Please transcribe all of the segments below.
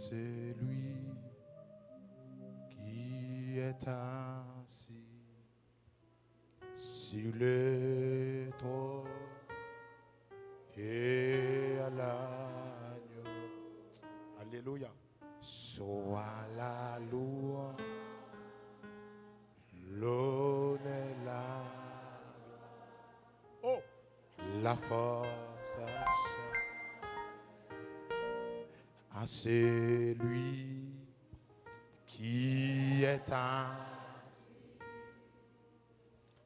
c'est lui qui est assis sur le trône et à l'agneau. Alléluia. Soit la louange, l'honneur, la force à celui qui est assis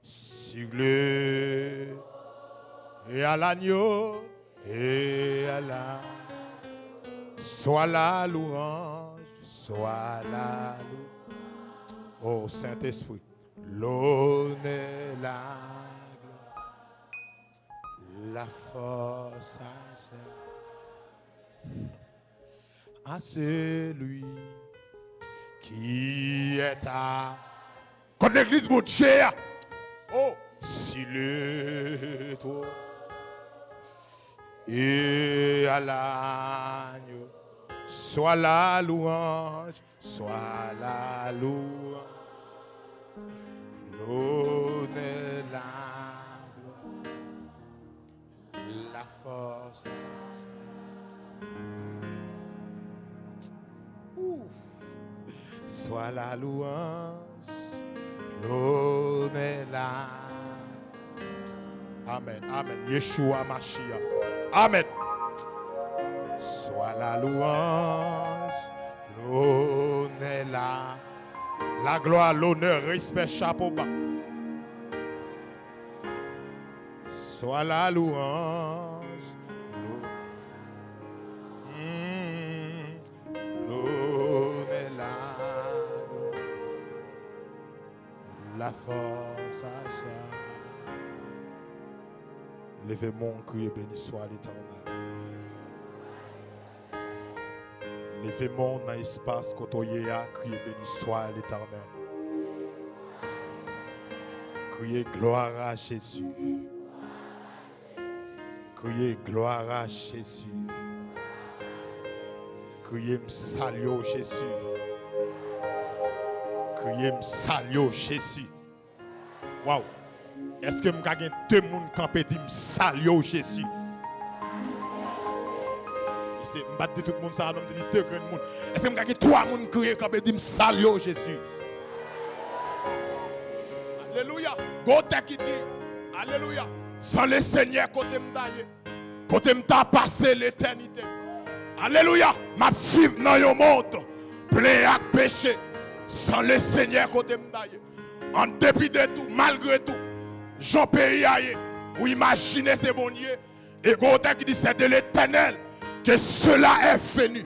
sur le et à l'agneau et à la soit la louange, soit la louange. Oh Saint-Esprit, l'honneur, la force à celui qui est à contre l'église mon cher. Oh, si le tour et à l'agneau, soit la louange, soit la louange, l'honneur, la gloire, la force. Soit la louange, l'honneur, la. Amen, amen. Yeshua Mashiach. Amen. Soit la louange, l'honneur, la gloire, l'honneur, respect, chapeau bas. Soit la louange, la force à ça. Levez mon cri et béni soit l'Éternel. Levez mon dans l'espace côtoyé à crier béni soit l'Éternel. Criez gloire à Jésus. Criez gloire à Jésus. Criez salut Jésus. Criez salut Jésus. Waouh. Est-ce que je gagne deux personnes qui campent dit salut Jésus? Je ne pas dire tout le monde ça, je dis deux grands monde. Est-ce que je gagne trois personnes qui campent dit salut Jésus? Alléluia. Côté qui dit alléluia. Sans le Seigneur côté m'daye. Côté m'ta passé l'éternité. Alléluia. Ma vivre dans le monde plein de péché. Sans le Seigneur côté m'daye. En dépit de tout, malgré tout, j'en pays aille. Ou imaginez ces bon Dieu. Et côté qui dit c'est de l'éternel que cela est venu.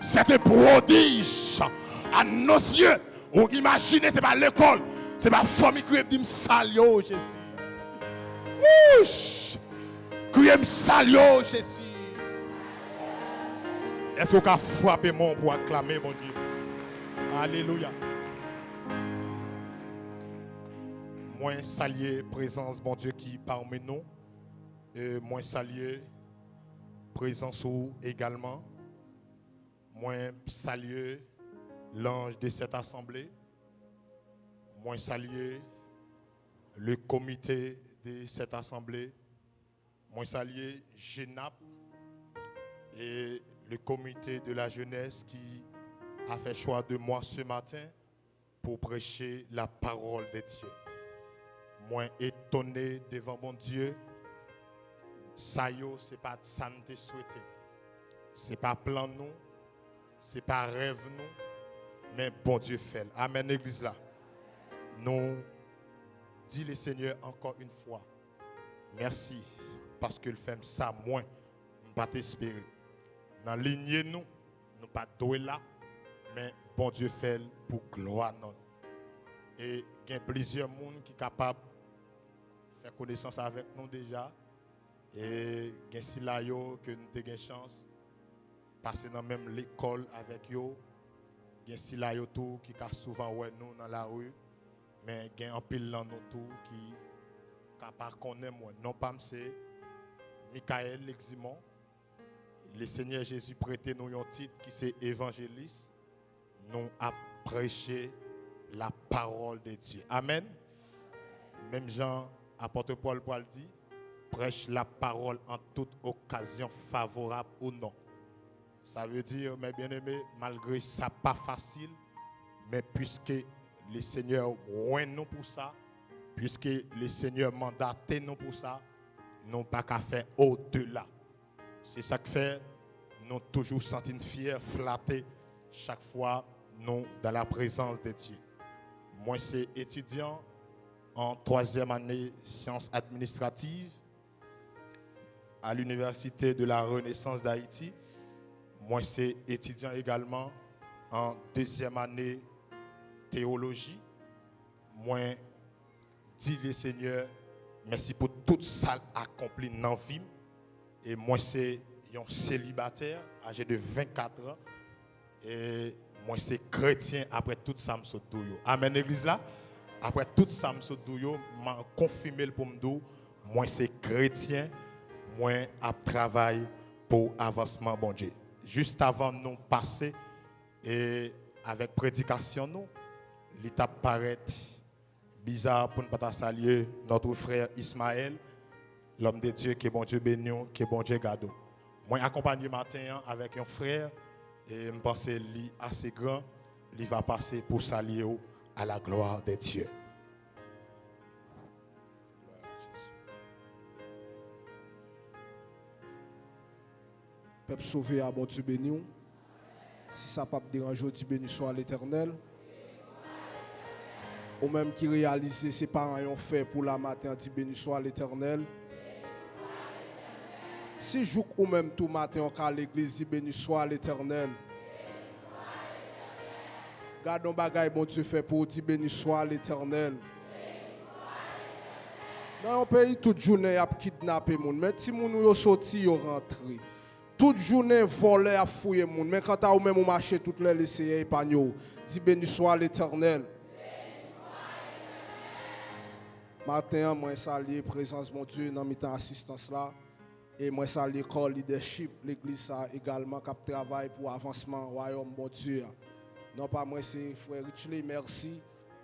C'est un prodige à nos yeux. Ou imaginez c'est pas l'école. C'est ma famille qui dit salut Jésus. Ouch! Qui salut Jésus. Est-ce qu'on a frappé mon pour acclamer mon Dieu? Alléluia. Moi saluer présence mon Dieu qui parmi nous. Et moi saluer présence ou également. Moi saluer l'ange de cette assemblée. Moi saluer le comité de cette assemblée. Moi saluer GENAP et le comité de la jeunesse qui a fait choix de moi ce matin pour prêcher la parole de Dieu. Moi étonné devant mon Dieu. Ça yo c'est pas ça nous souhaité. C'est pas plan nous, c'est pas rêve nous, mais bon Dieu fait. Amen église là. Nous dit le Seigneur encore une fois. Merci parce que le fait ça moins pas t'espérer. Dans lignée nous pas doué là mais bon Dieu fait pour gloire non. Et il y a plusieurs monde qui capable faire connaissance avec nous déjà et il y a si là yo que nous avons chance passer dans même l'école avec yo. Il y a si là yo tout qui a souvent ouais nous dans la rue. Mais il y a un pile dans nous tout qui capable connaître moi non pas c'est Michael Leximon le Seigneur Jésus prêtait nous un titre qui c'est évangéliste. Nous a prêché la parole de Dieu. Amen. Même Jean, apôtre Paul dit, prêche la parole en toute occasion favorable ou non. Ça veut dire, mes bien-aimés, malgré ça pas facile, mais puisque le Seigneur oint nous pour ça, puisque le Seigneur mandate nous pour ça, nous pas qu'à faire au-delà. C'est ça que fait, nous toujours sentir fiers, flattés, chaque fois, nous dans la présence de Dieu. Moi, c'est étudiant en 3e année sciences administratives à l'Université de la Renaissance d'Haïti. Moi, c'est étudiant également en 2e année théologie. Moi, dis le Seigneur, merci pour tout ça accompli dans la vie. Et moi, c'est un célibataire âgé de 24 ans. Et moi, c'est chrétien après tout ça, je Amen, l'église là. Après tout ça, je m'a confirmé pour me dire, moi, c'est chrétien, moi, je travaille pour avancement, bon Dieu. Juste avant de nous passer, et avec prédication, nous, l'étape paraît bizarre pour ne pas saluer notre frère Ismaël, l'homme de Dieu qui est bon Dieu béni, qui est bon Dieu gado. Moi, accompagné matin avec un frère, et je pense que lui assez grand, il va passer pour saluer à la gloire de Dieu. Peuple sauvé à bon Dieu béni. Si ça ne peut pas déranger, Dieu béni soit l'Éternel. Ou même qui réalise ses parents ont fait pour la matin, Dieu béni soit l'Éternel. Si jour ou même tout matin on à l'église, Dieu béni soit l'Éternel. Gardons bagaille bon Dieu fait pour Dieu béni soit l'Éternel. Dans un pays toute journée a kidnappé moun, mais si moun yo sorti yo rentré. Toute journée volé à fouiller moun, mais quand ou même ou marché toute les laisser épargner. Dieu béni soit l'Éternel. Matin, moi saluer présence mon Dieu dans mi-temps assistance là et moi saluer l'école leadership l'église ça également qui travaille pour avancement royaume mon Dieu. Non pas moi c'est frère Richley, merci.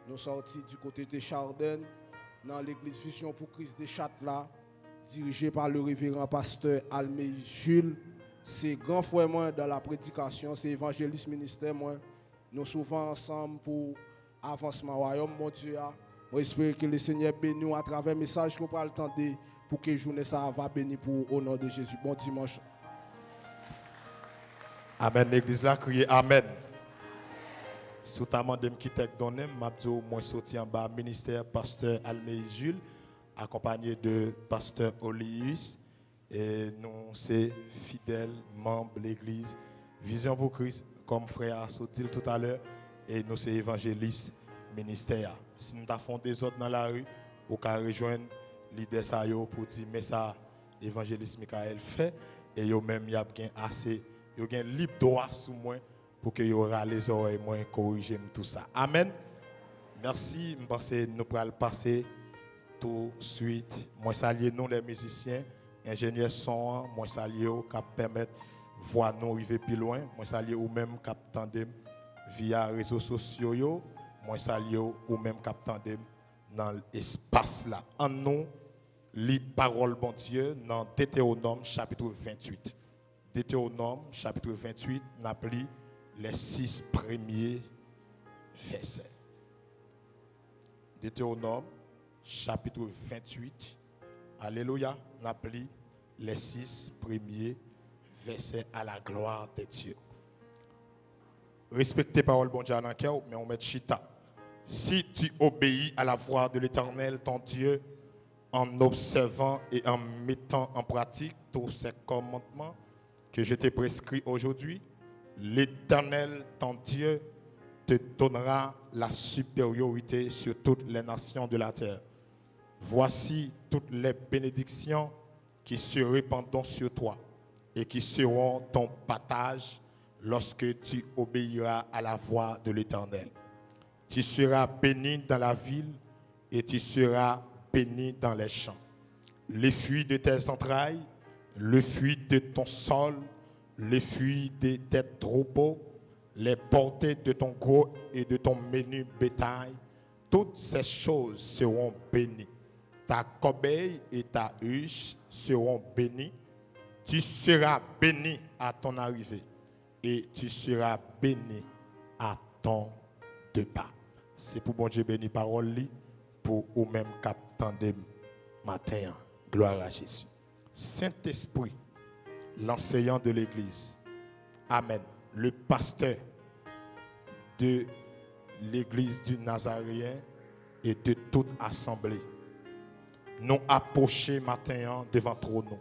Nous sortis du côté de Chardin dans l'église Vision pour Christ des Châtes là dirigé par le révérend pasteur Almé Jules. C'est grand frère moi dans la prédication, c'est évangéliste ministère moi. Nous souvent ensemble pour avancement royaume mon Dieu. J'espère que le Seigneur bénisse à travers le message qu'on va entendre pour que la journée ça va bénir pour au nom de Jésus. Bon dimanche. Amen. L'église là crier Amen. Sous ta main de me quitter donner, m'abdou moi sorti en bas ministère pasteur Almé Jules accompagné de pasteur Olius et nous c'est fidèles membres de l'église Vision pour Christ comme frère a sorti tout à l'heure et nous c'est évangéliste ministère. Si nous avons des autres dans la rue, ou qu'à rejoindre l'idée ça pour dire mais ça évangéliste Michael fait et yo même y a bien assez yo gain libre droit sous moi pour que yo aura les oreilles moi corriger tout ça. Amen. Merci, je pense que nous pourrons passer tout de suite. Moi saluer nous les musiciens, ingénieurs son, moi saluer qui permettre voir nous arriver plus loin, moi saluer ou même qui tandem via réseaux sociaux yo. Moi saluer ou même captandem dans l'espace là. En nous, les paroles bon Dieu dans Deutéronome chapitre 28. Deutéronome chapitre 28, n'appli les 6 premiers versets. Deutéronome chapitre 28. Alléluia, n'appli les 6 premiers versets à la gloire de Dieu. Respectez parole bon Dieu dans cœur, mais on met chita. Si tu obéis à la voix de l'Éternel, ton Dieu, en observant et en mettant en pratique tous ces commandements que je t'ai prescrits aujourd'hui, l'Éternel, ton Dieu, te donnera la supériorité sur toutes les nations de la terre. Voici toutes les bénédictions qui se répandront sur toi et qui seront ton partage lorsque tu obéiras à la voix de l'Éternel. Tu seras béni dans la ville et tu seras béni dans les champs. Les fruits de tes entrailles, le fruit de ton sol, les fuites de tes troupeaux, les portées de ton gros et de ton menu bétail, toutes ces choses seront bénies. Ta corbeille et ta huche seront bénies. Tu seras béni à ton arrivée et tu seras béni à ton départ. C'est pour bon Dieu béni parole pour ou même qu'attendez matin. Gloire à Jésus. Saint-Esprit, l'enseignant de l'Église. Amen. Le pasteur de l'Église du Nazaréen et de toute assemblée. Nous approcher matin devant trône.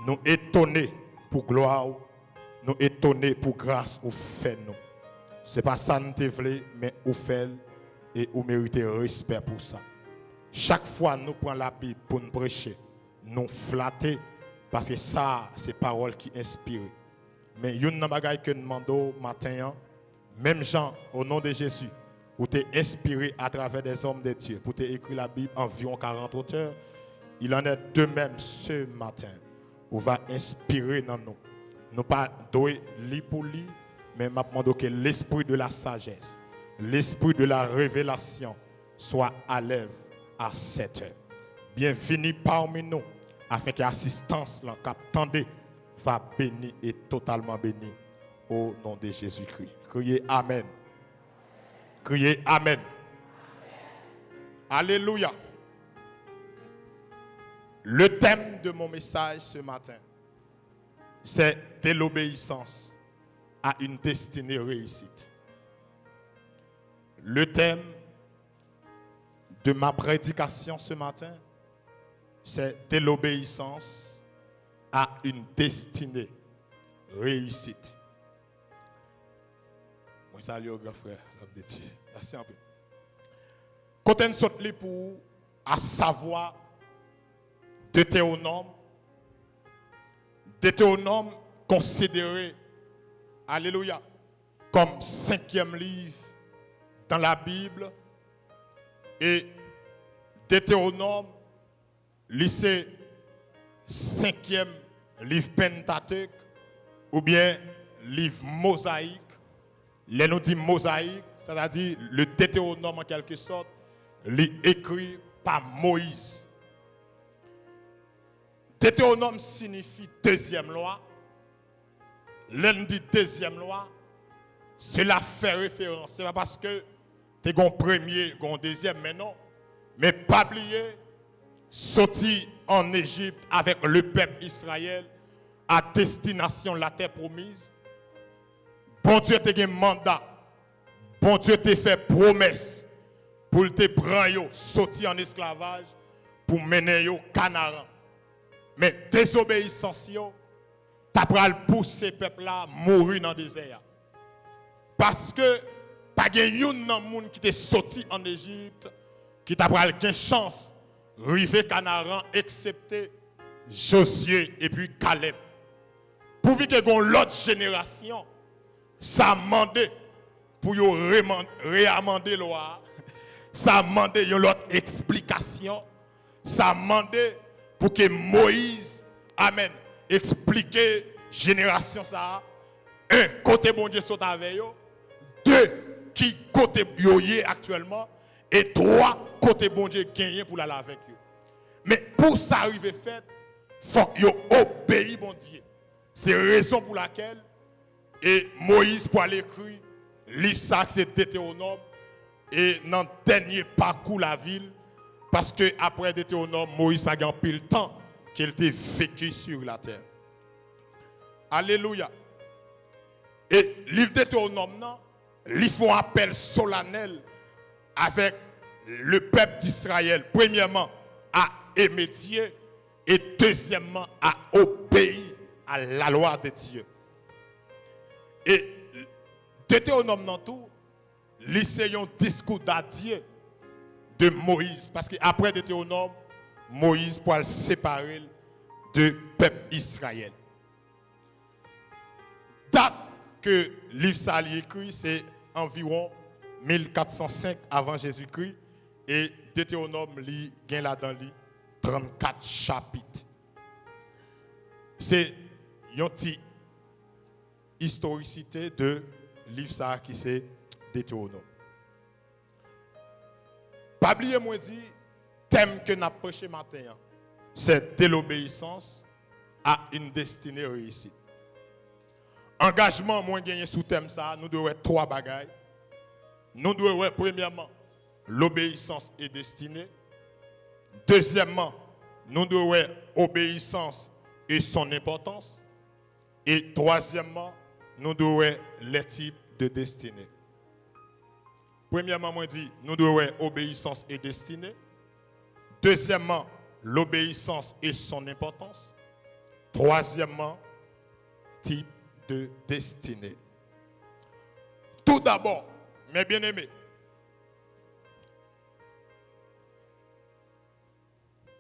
Nous étonner pour gloire, nous étonner pour grâce ou fait nous. Ce n'est pas ça nous te voulons, mais ou fait et ou méritez respect pour ça. Chaque fois nous prenons la Bible pour nous prêcher, nous flatter parce que ça c'est parole qui inspire. Mais une bagaille que nous demandons matin, même Jean au nom de Jésus, où tu es inspiré à travers des hommes de Dieu, pour t'écrire la Bible environ 40 auteurs, il en est de même ce matin, où va inspirer dans nous. Nous pas doué lire pour lire, mais m'a demandé que l'esprit de la sagesse, l'esprit de la révélation soit à l'œuvre à cette heure. Bienvenue parmi nous, afin que l'assistance qu'attendez va bénir et totalement bénir au nom de Jésus-Christ. Criez Amen. Criez Amen. Alléluia. Le thème de mon message ce matin, c'est de l'obéissance à une destinée réussite. Le thème de ma prédication ce matin, c'est de l'obéissance à une destinée réussite. Moi, salut au grand frère, l'homme de Dieu. Merci un peu. Quand on saute pour à savoir Deutéronome considéré, alléluia, comme 5e livre dans la Bible, et Deutéronome, c'est 5e livre Pentateuque, ou bien livre mosaïque. Les nous dit mosaïque, c'est-à-dire le Deutéronome en quelque sorte, écrit par Moïse. Deutéronome signifie deuxième loi. L'un dit deuxième loi, cela fait référence. Ce n'est pas parce que tu es un premier, un deuxième, mais non. Mais pas oublier, sorti en Égypte avec le peuple Israël à destination la terre promise. Bon Dieu te un mandat. Bon Dieu te fait promesse pour te prendre, sortir en esclavage, pour mener au Canaan. Mais désobéissance, t'as pris pousser ce peuple-là à mourir dans le désert. Parce que pas de monde qui est sorti en Égypte qui t'a pris une chance d'arriver Canaan, excepté Josué et puis Caleb. Pour que l'autre génération, ça demandé pour réamender la loi, ça demandé une autre explication, ça demandé pour que Moïse, amen, explique génération ça. Un, côté bon Dieu sont avec eux. Deux, qui côté yo actuellement. Et trois, côté bon Dieu gagné pour aller avec eux. Mais pour ça arriver fait, il faut que yo obéisse bon Dieu. C'est la raison pour laquelle et Moïse pour aller écrire livre ça c'est Deutéronome et dans le dernier parcours la ville parce que après Deutéronome Moïse n'a pas eu le temps qu'il était vécu sur la terre. Alléluia. Et livre Deutéronome non, ils font appel solennel avec le peuple d'Israël premièrement à émédier et deuxièmement à obéir à la loi de Dieu. Et Deutéronome dans tout, c'est un discours d'adieu de Moïse. Parce qu'après Deutéronome, Moïse pour le séparer du peuple Israël. Date que le livre Sali écrit, c'est environ 1405 avant Jésus-Christ. Et Deutéronome, il y a là-dedans 34 chapitres. C'est un petit historicité de livre ça qui c'est Deutéronome. Pas oublier moi dit thème que n'a prêché matin, c'est de l'obéissance à une destinée réussie. Engagement moins gagné sous thème ça, nous devons trois bagailles. Nous devons premièrement l'obéissance et destinée. Deuxièmement, nous devons obéissance et son importance. Et troisièmement, nous devons les types de destinée. Premièrement, moi dit, nous devons obéissance et destinée. Deuxièmement, l'obéissance et son importance. Troisièmement, type de destinée. Tout d'abord, mes bien-aimés,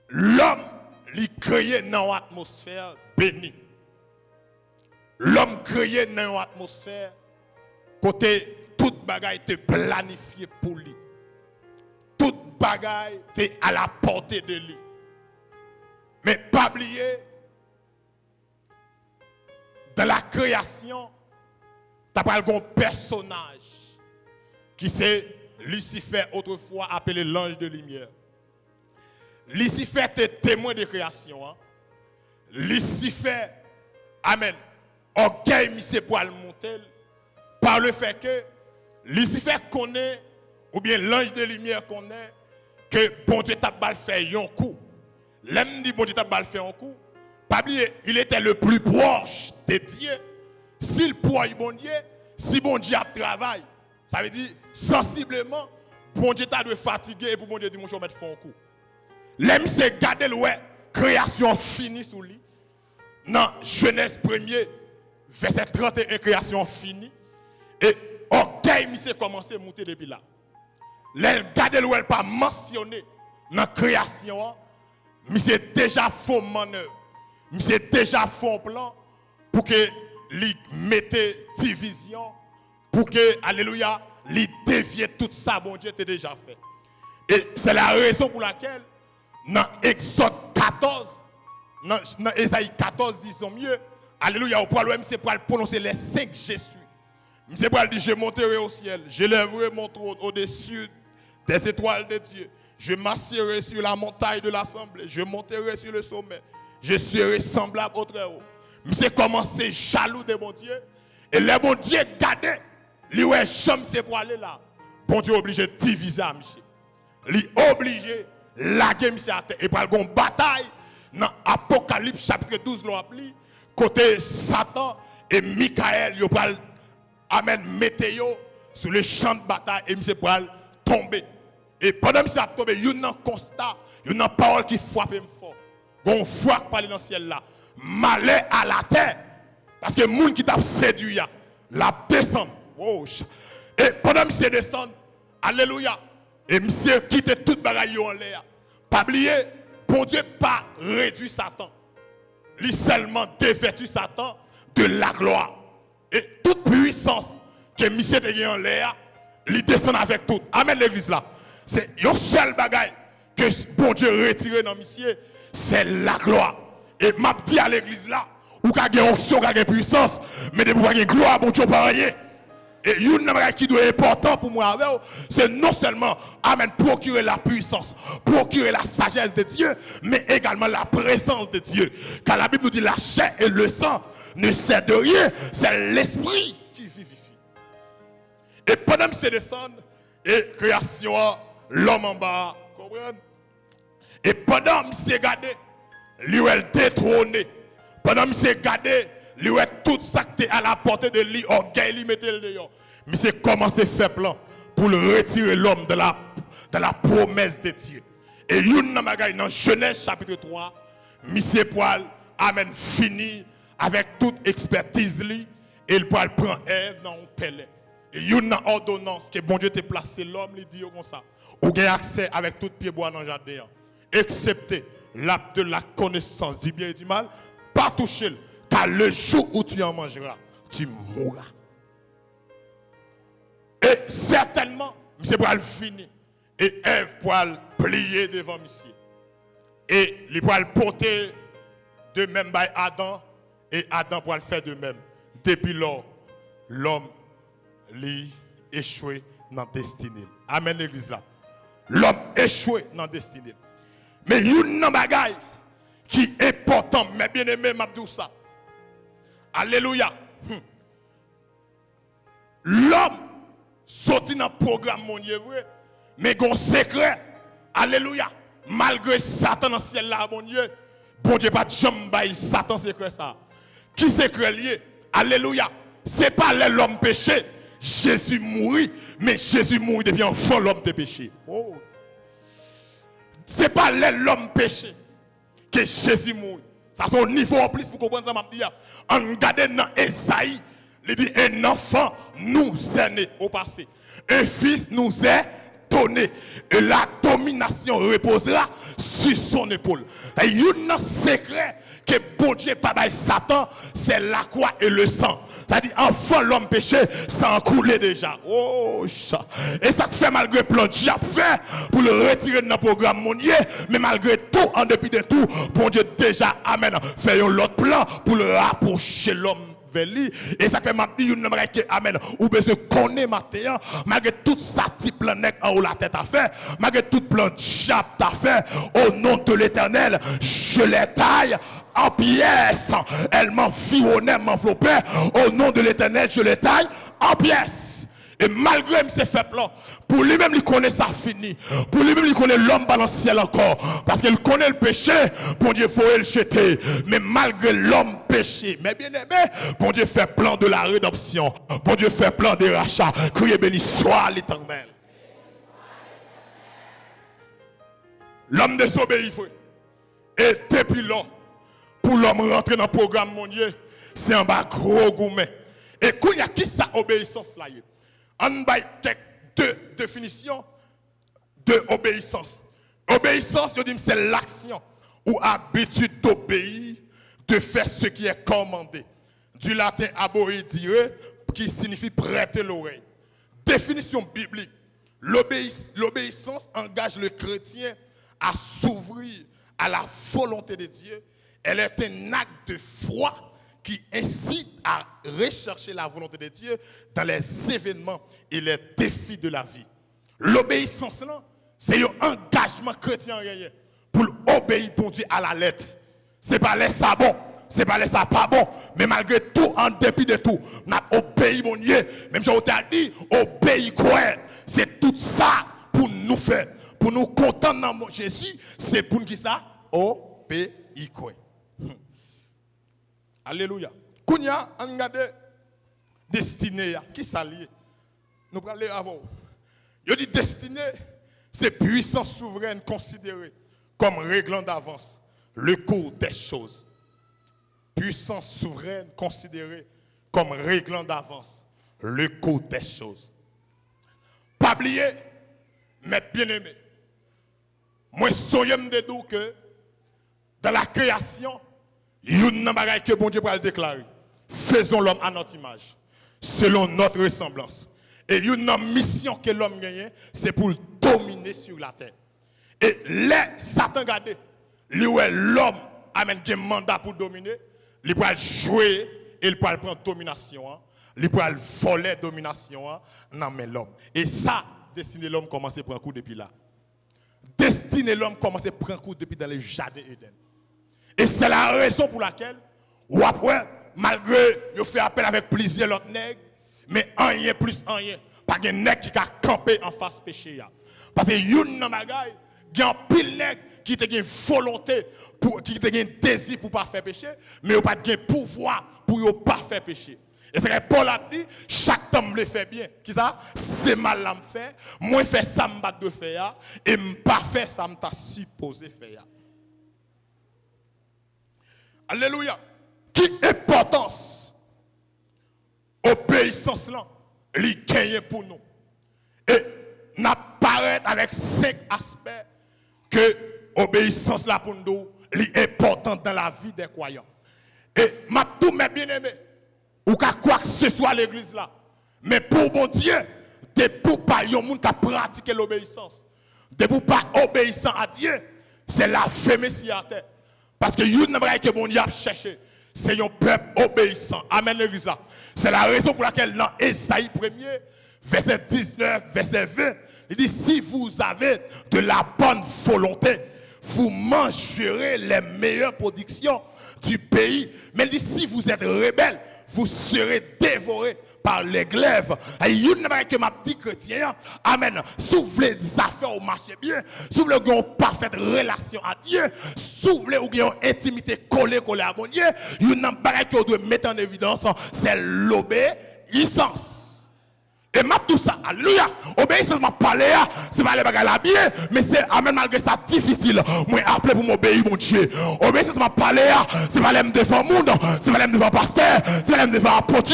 l'homme lui créé dans une atmosphère bénie. L'homme créé dans une atmosphère côté toute bagaille était planifiée pour lui. Toute bagaille était à la portée de lui. Mais pas oublier, dans la création, tu as un personnage qui c'est Lucifer, autrefois appelé l'ange de lumière. Lucifer était témoin de création. Hein? Lucifer, amen, orgueil mis pour le monter par le fait que Lucifer connaît, ou bien l'ange de lumière connaît, que bon Dieu t'a mal fait un coup. L'homme dit bon Dieu t'a mal fait un coup. Pas oublier, il était le plus proche de Dieu. S'il pourrait bon Dieu, si bon Dieu a travail, ça veut dire sensiblement, bon Dieu t'a dû fatiguer et pour bon Dieu dit mon je vais mettre un coup. L'homme c'est garder le création finie sous lui. Dans Genèse 1er, verset 31, création finie. Et orgueil, il s'est commencé à monter depuis là. L'elle garde le pas mentionné dans la création, mais c'est déjà faux manœuvre. Mais c'est déjà faux plan pour que lui mette division, pour que, alléluia, lui dévier tout ça, bon Dieu, était déjà fait. Et c'est la raison pour laquelle, dans Exode 14, dans Esaïe 14, disons mieux, alléluia, au point c'est pour prononcer les 5 Jésus. C'est pour dire, je monterai au ciel, je lèverai mon trône au-dessus des étoiles de Dieu. Je m'assierai sur la montagne de l'assemblée, je monterai sur le sommet, je serai semblable au Très-Haut. C'est commencé jaloux de mon Dieu. Et le bon Dieu gardait, lui ouais, jamais c'est pour aller là. Bon Dieu obligé de diviser à Michel. Lui obligé de laguer Michel à terre. Et par une bataille, dans Apocalypse chapitre 12, l'on appelle, côté Satan et Michael, ils parlent, amen, météo sur le champ de bataille et Michel pour tomber. Et pendant que ça tombe, il y a un constat, il y a une parole qui frappe fort. On frappe par dans le ciel là. Malheur à la terre. Parce que les gens qui t'a séduit, la descend. Wow. Et pendant que monsieur descend, alléluia. Et monsieur quitte toute bagaille en l'air. Pas oublier, bon Dieu pas réduit Satan. Il seulement dévêtu Satan de la gloire. Et toute puissance que monsieur te en l'air, il descend avec tout. Amen l'église là. C'est une seule bagaille que bon Dieu retire dans monsieur, c'est la gloire. Et m'a dit à l'église là, ou qu'a une onction, qu'a une puissance, mais de pouvoir une gloire, bon Dieu, pas rien. Et une chose qui doit être important pour moi, c'est non seulement, amen, procurer la puissance, procurer la sagesse de Dieu, mais également la présence de Dieu. Car la Bible nous dit la chair et le sang ne servent de rien, c'est l'esprit qui vivifie. Et pendant que c'est descendre, et création, l'homme en bas, comprenez? Et pendant que c'est gardé, lui est détrôné. Pendant que c'est gardé, lui est tout ça qui est à la portée de lui, orgueil, lui mettez le dehors. Mais c'est commencer à faire plan pour le retirer l'homme de la promesse de Dieu. Et une dans Genèse chapitre 3, monsieur Poil, amen, fini avec toute expertise lui, et il Poil prend Ève dans un palais. Et une ordonnance que bon Dieu t'a placé l'homme, il dit comme ça. Ou gain accès avec tout pied bois dans le jardin, excepté l'acte de la connaissance du bien et du mal, pas toucher, car le jour où tu en mangeras, tu mourras. Et certainement, monsieur Poil fini. Et Ève Poil plier devant monsieur. Et il Poil porter de même by Adam, et Adam Poil faire de même. depuis lors, l'homme lui échoué dans la destinée. Amen l'église là. L'homme échoué dans la destinée. Mais il y a une bagaille qui est important, mais bien aimé, m'a dit ça. Alléluia. L'homme sorti dans le programme mondial, mais il y a un secret. Alléluia. Malgré Satan dans le ciel là, mon Dieu, bon Dieu pas de jamais Satan secret ça. Qui secret lié? Alléluia. C'est pas l'homme péché. Jésus mourit, mais Jésus mourit depuis enfant l'homme de péché. Oh. C'est pas l'homme péché que Jésus mourit. Ça c'est un niveau en plus pour comprendre ça m'a dit. En regardant dans Esaïe, il dit un enfant nous est né au passé. Un fils nous est donné et la domination reposera sur son épaule. Et il y a un secret que bon Dieu pas bail Satan, c'est la croix et le sang. C'est-à-dire enfant l'homme péché, ça a coulé déjà. Oh ça. Et ça fait malgré le plan diable fait pour le retirer de notre programme mondial, mais malgré tout, en dépit de tout, bon Dieu déjà amen, fait un autre plan pour le rapprocher l'homme. Et ça fait maintenant que amen ou besoin connaître matin malgré tout ça type plan en haut la tête à faire malgré tout plan diable t'a fait au nom de l'Éternel je les taille en pièces elle m'environnait m'enveloppait au nom de l'Éternel je les taille en pièces. Et malgré ses fait plan, pour lui-même, il connaît ça fini. Pour lui-même, il connaît l'homme balanciel encore. Parce qu'il connaît le péché, bon Dieu, il faut le jeter. Mais malgré l'homme péché, mais bien aimé, bon Dieu fait plan de la rédemption. Bon Dieu fait plan de rachat. Criez béni soit l'Éternel. L'homme désobéit, frère. Et depuis là, pour l'homme rentrer dans le programme mondial, c'est un bas gros gourmet. Et quand il y a qui ça obéissance là? On a deux définitions de obéissance. Obéissance, je dis, c'est l'action ou habitude d'obéir, de faire ce qui est commandé. Du latin aboidire, qui signifie prêter l'oreille. Définition biblique. L'obéissance engage le chrétien à s'ouvrir à la volonté de Dieu. Elle est un acte de foi qui incite à rechercher la volonté de Dieu dans les événements et les défis de la vie. L'obéissance, c'est un engagement chrétien pour obéir pour Dieu à la lettre. Ce n'est pas les ça bon, ce n'est pas les ça pas bon, mais malgré tout, en dépit de tout, on a obéi mon Dieu. Même si on t'a dit, obéir quoi? C'est tout ça pour nous faire. Pour nous contenter dans Jésus, c'est pour nous qui ça? Obéir quoi? Alléluia. Kounya, on regarde destinée, qui s'allie. Nous allons aller avant. Il dit destinée, c'est puissance souveraine considérée comme réglant d'avance le cours des choses. Puissance souveraine considérée comme réglant d'avance le cours des choses. Pas oublier, mais bien aimé. Moi, soyez de doux que dans la création, il y a une chose que bon Dieu va le déclarer. Faisons l'homme à notre image, selon notre ressemblance. Et il y a une mission que l'homme gagne, c'est pour dominer sur la terre. Et les Satan garde, l'homme a un mandat pour dominer, il peut jouer et il peut prendre domination, il peut voler domination dans l'homme. Et ça, destiné l'homme commence à prendre coup depuis là. Destiné l'homme commence à prendre coup depuis dans le jardin Éden. Et c'est la raison pour laquelle, ou après, malgré il fait appel avec plusieurs autres nègres, mais rien plus rien. Pas de nègre qui a campé en face péché. Parce que il y a un pile nègre qui a une volonté, qui a un désir pour ne pas faire péché, mais il n'a pas de pouvoir pour ne pas faire péché. Et c'est que Paul a dit, chaque homme le fait bien. Qui ça? C'est mal à me faire. Moi, je fais ça, je dois faire. Et je ne pas faire ça, je suis supposé faire. Alléluia. Qui importance obéissance là, il gagne pour nous. Et n'apparaît avec 5 aspects que obéissance là pour nous est importante dans la vie des croyants. Et m'a tout mes bien-aimés, ou qu'à quoi que ce soit l'église là, mais pour mon Dieu, de pour pas yon moun qui pratique l'obéissance, de pour pas obéissant à Dieu, c'est la femme à terre. Parce que yon n'a que mon Dieu a cherché. C'est un peuple obéissant. Amen, l'église là. C'est la raison pour laquelle dans Ésaïe 1er, verset 19, verset 20, il dit, si vous avez de la bonne volonté, vous mangerez les meilleures productions du pays. Mais il dit, si vous êtes rebelles, vous serez dévorés par les glaives. Et il y a une que m'a dit chrétien, amen. Si vous voulez des affaires au marché bien, si vous voulez une parfaite relation à Dieu, si vous voulez une intimité collée à mon Dieu, il y a une chose que vous devez mettre en évidence, c'est l'obéissance. Et m'a tout ça, alléluia. Obéissance m'a parlé, c'est pas les bagages là bien, mais c'est amen malgré ça difficile. Moi appelé pour m'obéir mon Dieu. Obéissance m'a parlé, c'est pas les devant monde, c'est pas les devant pasteur, c'est pas les devant apôtre,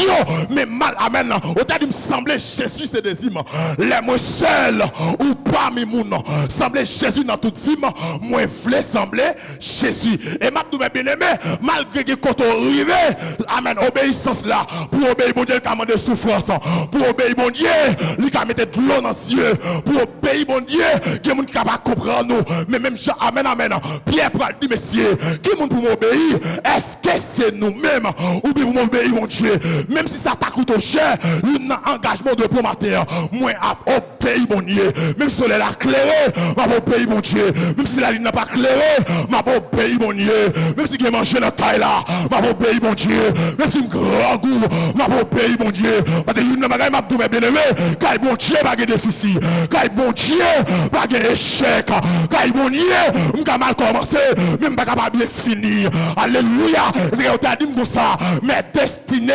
mais mal amen. Autant de me sembler Jésus c'est des hommes. Les moi seul ou parmi moun sembler Jésus dans toute vie, moi voulais sembler Jésus. Et m'a tout bien aimé malgré que quand on arrive, amen obéissance là pour obéir mon Dieu qui a demandé souffrance, pour obéir mon Dieu, lui qui a mis de l'eau dans les yeux pour obéir mon Dieu, qui est qui capable de comprendre nous. Mais même Jean, amen, amen. Pierre Pral dit, messieurs, qui est pour m'obéir? Est-ce que c'est nous-mêmes ou bien pour m'obéir mon Dieu? Même si ça t'a coûté cher, un engagement de pour matin, moi, obéir mon Dieu. Même si elle a clairé, m'a obéir mon Dieu. Même si la ligne n'a pas clairé, m'a obéir mon Dieu. Même si j'ai mangé la taille là, m'a obéir mon Dieu. Même si j'ai grand goût, m'a obéir mon Dieu. Parce que une bagaille m'a tout bien aimé, quand bon Dieu pas de déficit, quand bon Dieu pas de échec, quand bon Dieu m'a mal commencé, même pas capable de finir. Alléluia. C'est que dit comme ça, mes destinées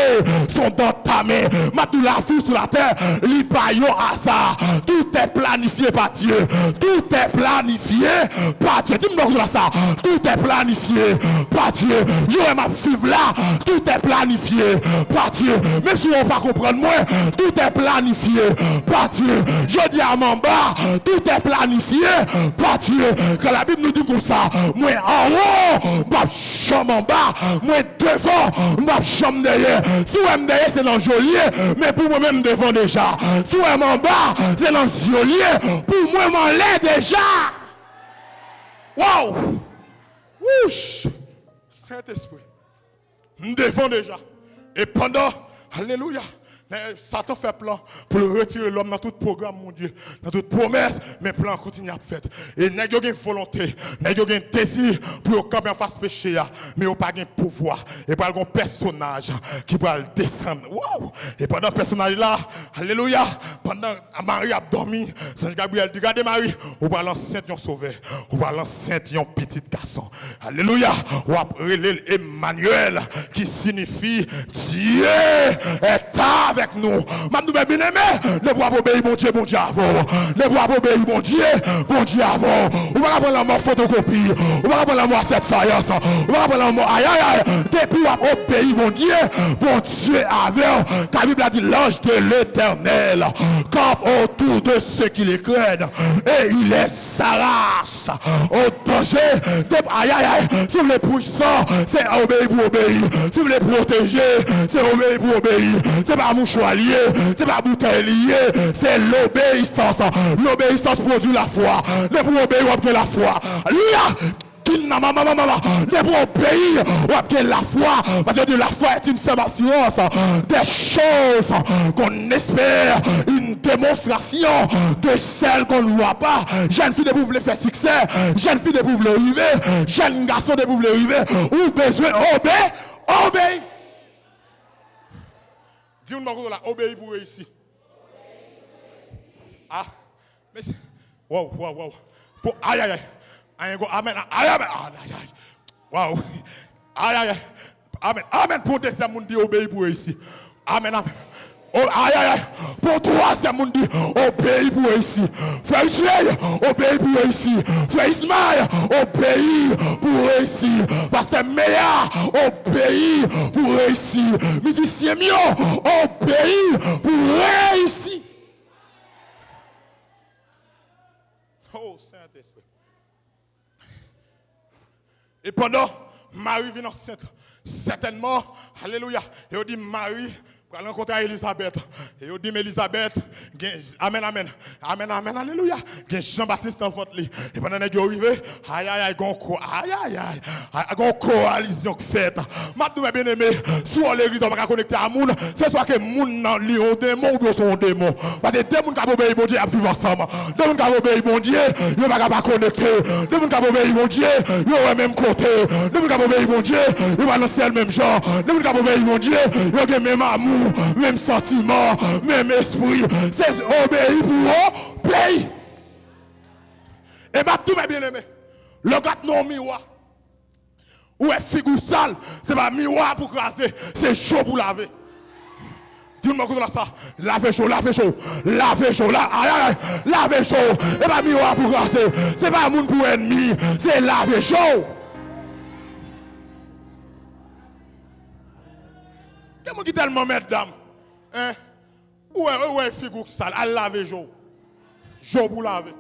sont dans ta main. M'a tout la vie sur la terre, li pas yo hasard. Tout est planifié par Dieu. Tout est planifié par Dieu. Dis-moi ça. Tout est planifié par Dieu. Je ma vivre là, tout est planifié par Dieu. Même si on va comprendre moi, tout est planifié par Dieu. Je dis à mon bas, tout est planifié par Dieu. Quand la Bible nous dit comme ça, moi en haut, moi chambre en bas, moi devant, moi chambre derrière. Si vous êtes derrière, c'est dans le geôlier, mais pour moi-même devant déjà. Si vous êtes en bas, c'est dans le geôlier, pour moi, m'en l'ai déjà. Wow! Ouch! Saint-Esprit. Nous devons déjà. Et pendant, alléluia, Satan fait plan pour retirer l'homme dans tout programme, mon Dieu, dans toute promesse, mais plan continue à faire. Et n'a pas de volonté, n'a pas de désir pour camper en face péché, mais on pas de pouvoir. Et pas un personnage qui va descendre. Wow! Et pendant ce personnage là, alléluia, pendant Marie a dormi, Saint Gabriel dit, regardez Marie, on va l'enceinte un sauveur, on va l'enceinte un petit garçon. Alléluia, on va appeler Emmanuel qui signifie Dieu est avec nous. Maintenant, bien aimé, ne pas obéir mon Dieu avant. Ne pas obéir mon Dieu avant. On va prendre la mort photocopie. On va prendre la mort cette faïence. On va prendre la mort aïe aïe aïe. Depuis obéir mon Dieu avec. La Bible a dit l'ange de l'Éternel campe autour de ceux qui les craignent et il les s'arrache au danger. Aïe aïe aïe. Si vous les puissants, c'est obéir pour obéir. Si vous les protéger, c'est obéir pour obéir. C'est pas mouchoir lié, c'est pas bouteille lié, c'est l'obéissance. L'obéissance produit la foi. Ne pour obéir, on obtient la foi. Alléluia. Ne pour obéir, on obtient la foi. Parce que la foi est une ferme assurance des choses qu'on espère, une démonstration de celles qu'on ne voit pas. Jeune fille de vous voulez faire succès, jeune fille de vous voulez arriver, jeune garçon de vous voulez arriver, ou besoin obéir. Dis-moi là, obéir pour réussir. Ah, mais wow. Pour aïe aïe. Amen. Aïe aïe. Wow. Aïe. Amen. Pour deuxième monde dit obéir pour réussir. Amen. Oh, aïe. Pour troisième monde dit obéir pour réussir. Frère Israël, obéir pour réussir. Frère Ismaël, obéir pour réussir. Parce que meilleur, obéir pour réussir. Musicien mieux, obéir pour réussir. Oh, Saint-Esprit. Et pendant, Marie vient enceinte. Certainement, alléluia. Et on dit Marie Pour rencontrer Elisabeth. Et il dit, Elisabeth, amen, amen, amen, amen, alléluia. Il y a Jean-Baptiste dans votre lit. Et pendant que vous arrivez, aïe, aïe, aïe, gon coalition faite. Maintenant, bien aimé, soit l'église, on va connecter à moun, c'est soit que moun nan li un démon ou son démon. Parce que deux moun qui obéissent bon Dieu, ils vivent ensemble. Deux moun qui obéissent bon Dieu, ils ne vont pas connecter. Deux moun qui obéissent bon Dieu, ils vont même côté. Deux moun qui obéissent bon Dieu, ils vont lancer le même genre. Deux moun qui obéissent bon Dieu, ils vont le même amour, même sentiment, même esprit. C'est obéir pour pays. Et ma tout mes bien-aimés, le gars non miroir. Ou est figure sale, c'est pas miroir pour craser, c'est chaud pour laver. Dis-moi comment ça, laver chaud, laver chaud, laver chaud, laver chaud. Et pas miroir pour craser, c'est pas monde pour ennemi, c'est laver chaud. Qu'est-ce qui tellement mesdames, hein? Où est figure sale, à laver chaud, chaud pour laver.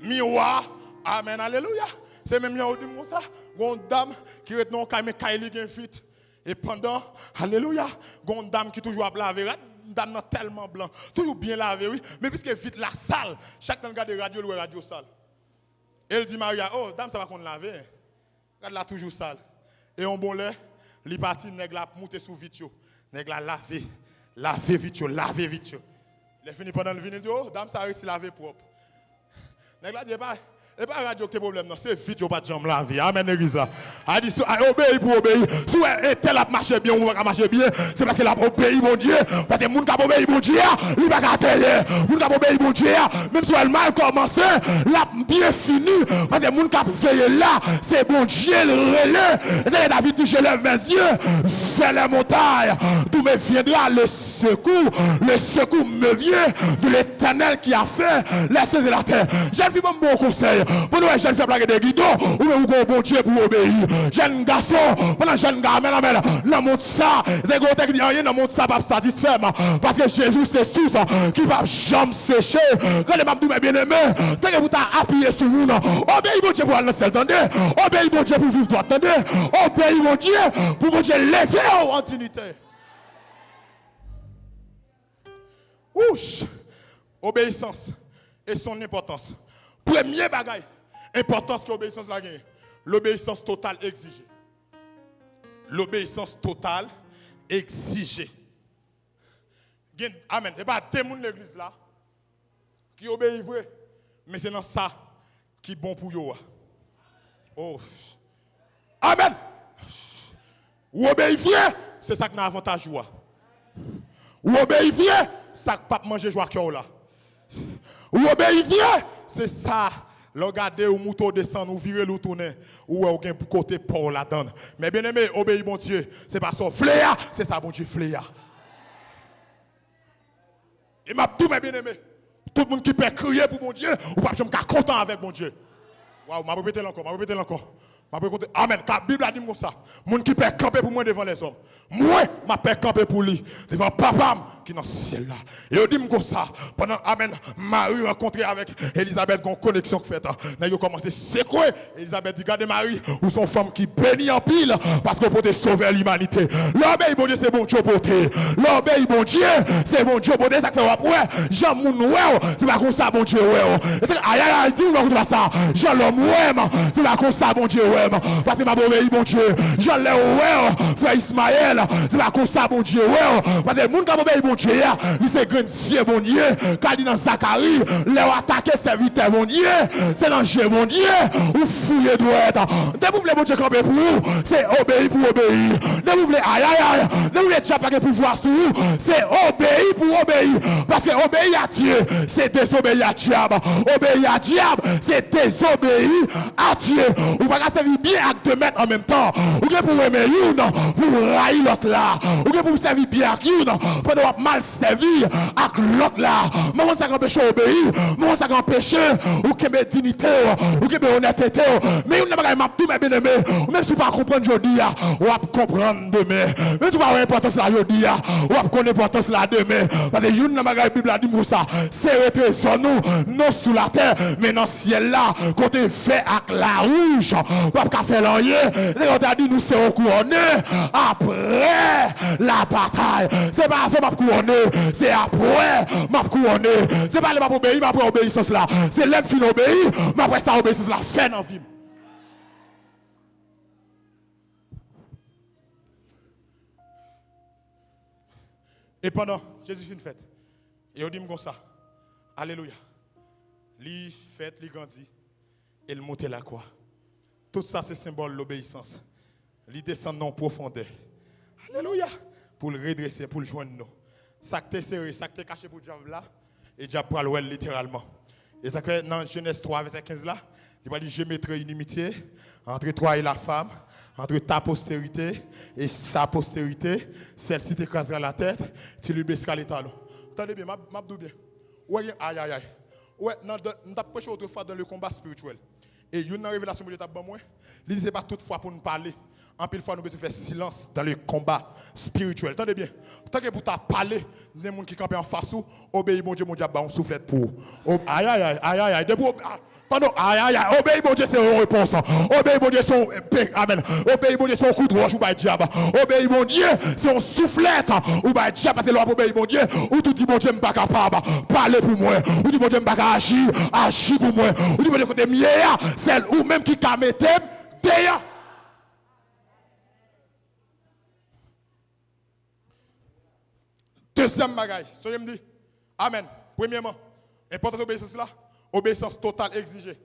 Miroir, amen, alléluia. C'est même là où dit ça, une dame qui est non Kaili gen fit. Et pendant, alléluia, une dame qui toujours a lavé, une dame tellement blanc, toujours bien lavé, oui, mais puisque vite la salle, chaque temps regarde radio, le radio sale. Elle dit Maria, oh, dame, ça va qu'on laver. Regarde là toujours sale. Et on bon lait, li parti nèg la monter sous vite yo. Nèg la laver vite yo, laver vite yo. Il est fini pendant le vin, dit oh, dame ça réussi laver propre. Nèg la dit pas et pas radio que problème non, c'est vite yo pas de jambe laver. Amen l'église là. A dit obéir pour obéir. Si tel a marché bien ou pas marché bien, c'est parce qu'il a obéi mon Dieu. Parce que moun qui a obéi mon Dieu, il va gâter. Moun qui a obéi mon Dieu, même si elle mal commencé, l'a bien fini parce que moun qui a veillé là, c'est bon Dieu le relais. Et David dit je lève mes yeux vers les montagnes, d'où me viendra le secours me vient de l'Éternel qui a fait les cieux et la terre. J'ai vu mon bon conseil. Pour nous, jeune femme plaquer des guidons, ou même un bon Dieu pour obéir. Jeune garçon, pendant jeune gars, amen, dans mon ça, c'est gros qui dit rien, dans mon ça, pas satisfait. Parce que Jésus, c'est source qui va jamais sécher. Quand les mamans bien aimés, tant que vous t'avez appuyé sur nous, obéis mon Dieu pour aller dans le ciel, attendez. Obéis mon Dieu pour vivre droit, attendez. Obéis mon Dieu pour mon Dieu lever en dignité. Ouch! Obéissance et son importance. Premier bagaille, importance que l'obéissance la gagne. L'obéissance totale exigée. L'obéissance totale exigée. Amen. Et pas tout le monde de l'église là qui obéit vrai, mais c'est dans ça qui est bon pour vous. Oh. Amen. Ou obéit vrai, c'est ça qui a avantage. Ou obéit vrai, ça qui pas manger joie cœur là. Ou obéit vrai, c'est ça. Regardez où mouton descend, ou virer le tourner, ou au côté pour la donne. Mais bien aimé, obéis mon Dieu, c'est pas son fléa, c'est ça mon Dieu fléa. Et m'a tout mes bien aimé, tout le monde qui peut crier pour mon Dieu, ou pas jamais content avec mon Dieu. Waouh, m'a répété encore. Amen. La Bible a dit comme ça. Moun qui peut camper pour moi devant les hommes. Moi, ma peut camper pour lui devant papa qui est dans le ciel là. Et on dit comme ça. Pendant Amen, Marie rencontré avec Elisabeth, une connexion faite. N'a commencé c'est quoi? Elisabeth dit regardez Marie, ou son femme qui bénit en pile parce qu'on peut sauver l'humanité. L'obéi bon Dieu c'est bon Dieu pour te. L'obéi bon Dieu c'est bon Dieu pour te. Ça fait ouais, Jean moun ouais, c'est pas comme ça bon Dieu ouais. Aïe aïe, dis nous comme ça. Jean l'homme ouais, c'est pas comme ça bon Dieu ouais. Parce que m'a obéi mon Dieu. Jean l'ai ouais, frère Ismaël, c'est pas comme ça mon Dieu ouais. Parce que moun qui obéi mon Dieu, il c'est grand Dieu mon Dieu. Quand dit dans Zacharie, les attaquer serviteur mon Dieu, c'est danger mon Dieu. Ou fouiller droite. Dès vous voulez mon Dieu camper pour vous, c'est obéir pour obéir. Dès vous voulez aïe aïe aïe, dès vous voulez déjà pas pouvoir sur vous, c'est obéir pour obéir. Parce que obéir à Dieu, c'est désobéir à diable. Obéir à diable, c'est désobéir à Dieu. Ou pas servir bien avec deux maîtres en même temps. Ou que pour aimer une, pour railler l'autre là. Ou que pour servir bien avec une, pour mal servir avec l'autre là. Maman ça empêche obéir, maman ça empêche ou que mes dignités, ou que mes honnêteté. Mais on n'a pas tout mes bien-aimés. Même si vous ne comprenez pas aujourd'hui, on va comprendre. attendre demain. Mais tu vas avoir l'importance là aujourd'hui, ou va connaître l'importance là demain. Parce que une dans la Bible a dit pour ça, c'est retrésor nous, non sous la terre, mais dans le ciel là, côté fait avec la rouge, pas faire rien. Et on t'a dit nous serons couronnés après la bataille. C'est pas avant ma couronner, c'est après ma couronner. C'est pas le m'a obéir, ma obéissance là. C'est l'aime fin obéir, mais après ça obéissance là fait dans vie. Et pendant Jésus fait une fête, et on dit comme ça, alléluia, lui fête, lui grandit, et il monte la croix. Tout ça c'est symbole de l'obéissance. Lui descend en profondeur. Alléluia, pour le redresser, pour le joindre nous. Ça que t'es serré, ça que t'es caché pour le diable là, et le diable pour le littéralement. Et ça que dans Genèse 3, verset 15 là, il va dire, je mettrai une inimitié entre toi et la femme, entre ta postérité et sa postérité. Celle-ci t'écrasera la tête, tu lui baisseras les talons. Attendez bien, m'abdou bien. Ouais, aïe, aïe, aïe. Ouais, nous avons prêché autrefois dans le combat spirituel. Et une révélation que j'ai eu, il dit, ce n'est pas toutefois pour nous parler. En pile fois, nous devons faire silence dans le combat spirituel. Attendez bien. Tant que pour ta parler, les gens qui campent en face, obéis mon Dieu, on souffle pour. Aïe, aïe, aïe, aïe, aïe. Pardon, aïe, aïe, aïe. Obéis mon Dieu, c'est une réponse. Obéis mon Dieu, c'est un. Amen. Obéis mon Dieu, c'est un coup de roche ou pas diable. Obéis mon Dieu, c'est un soufflette ou pas diable. Parce que l'on obéis mon Dieu, ou tout dit mon Dieu, je ne suis pas capable. Parler pour moi. Ou dit mon Dieu, je ne suis pas agir. Agir pour moi. Ou dit mon Dieu, côté mieux, celle ou même qui a mis derrière. Deuxième bagaille, soyez me dit, amen. Premièrement, importance de l'obéissance là, obéissance totale exigée.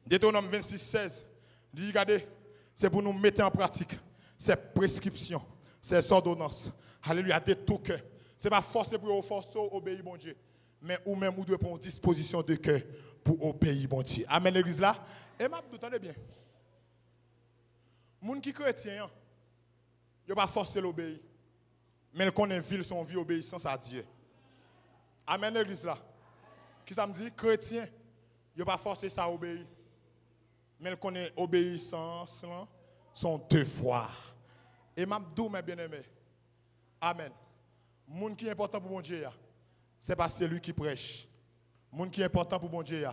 Deutéronome 26, 16, dit, regardez, c'est pour nous mettre en pratique ces prescriptions, ces ordonnances. Alléluia, de tout cœur. Ce n'est pas forcé pour vous forcer à obéir, mon Dieu, mais ou même vous devez prendre disposition de cœur pour obéir, mon Dieu. Amen, l'église là. Et m'a dit, attendez bien. Les gens qui sont chrétiens, ils ne sont pas forcés à l'obéir. Mais ils connaissent ville son vie obéissance à Dieu. Amen l'église là. Qui ça me dit? Chrétien, il ne pas forcé ça à obéir. Mais ils connaissent obéissance, son devoir. Et m'abdou mes bien-aimés. Amen. Moun qui est important pour mon Dieu, ce n'est pas celui qui prêche. Moun qui est important pour mon Dieu,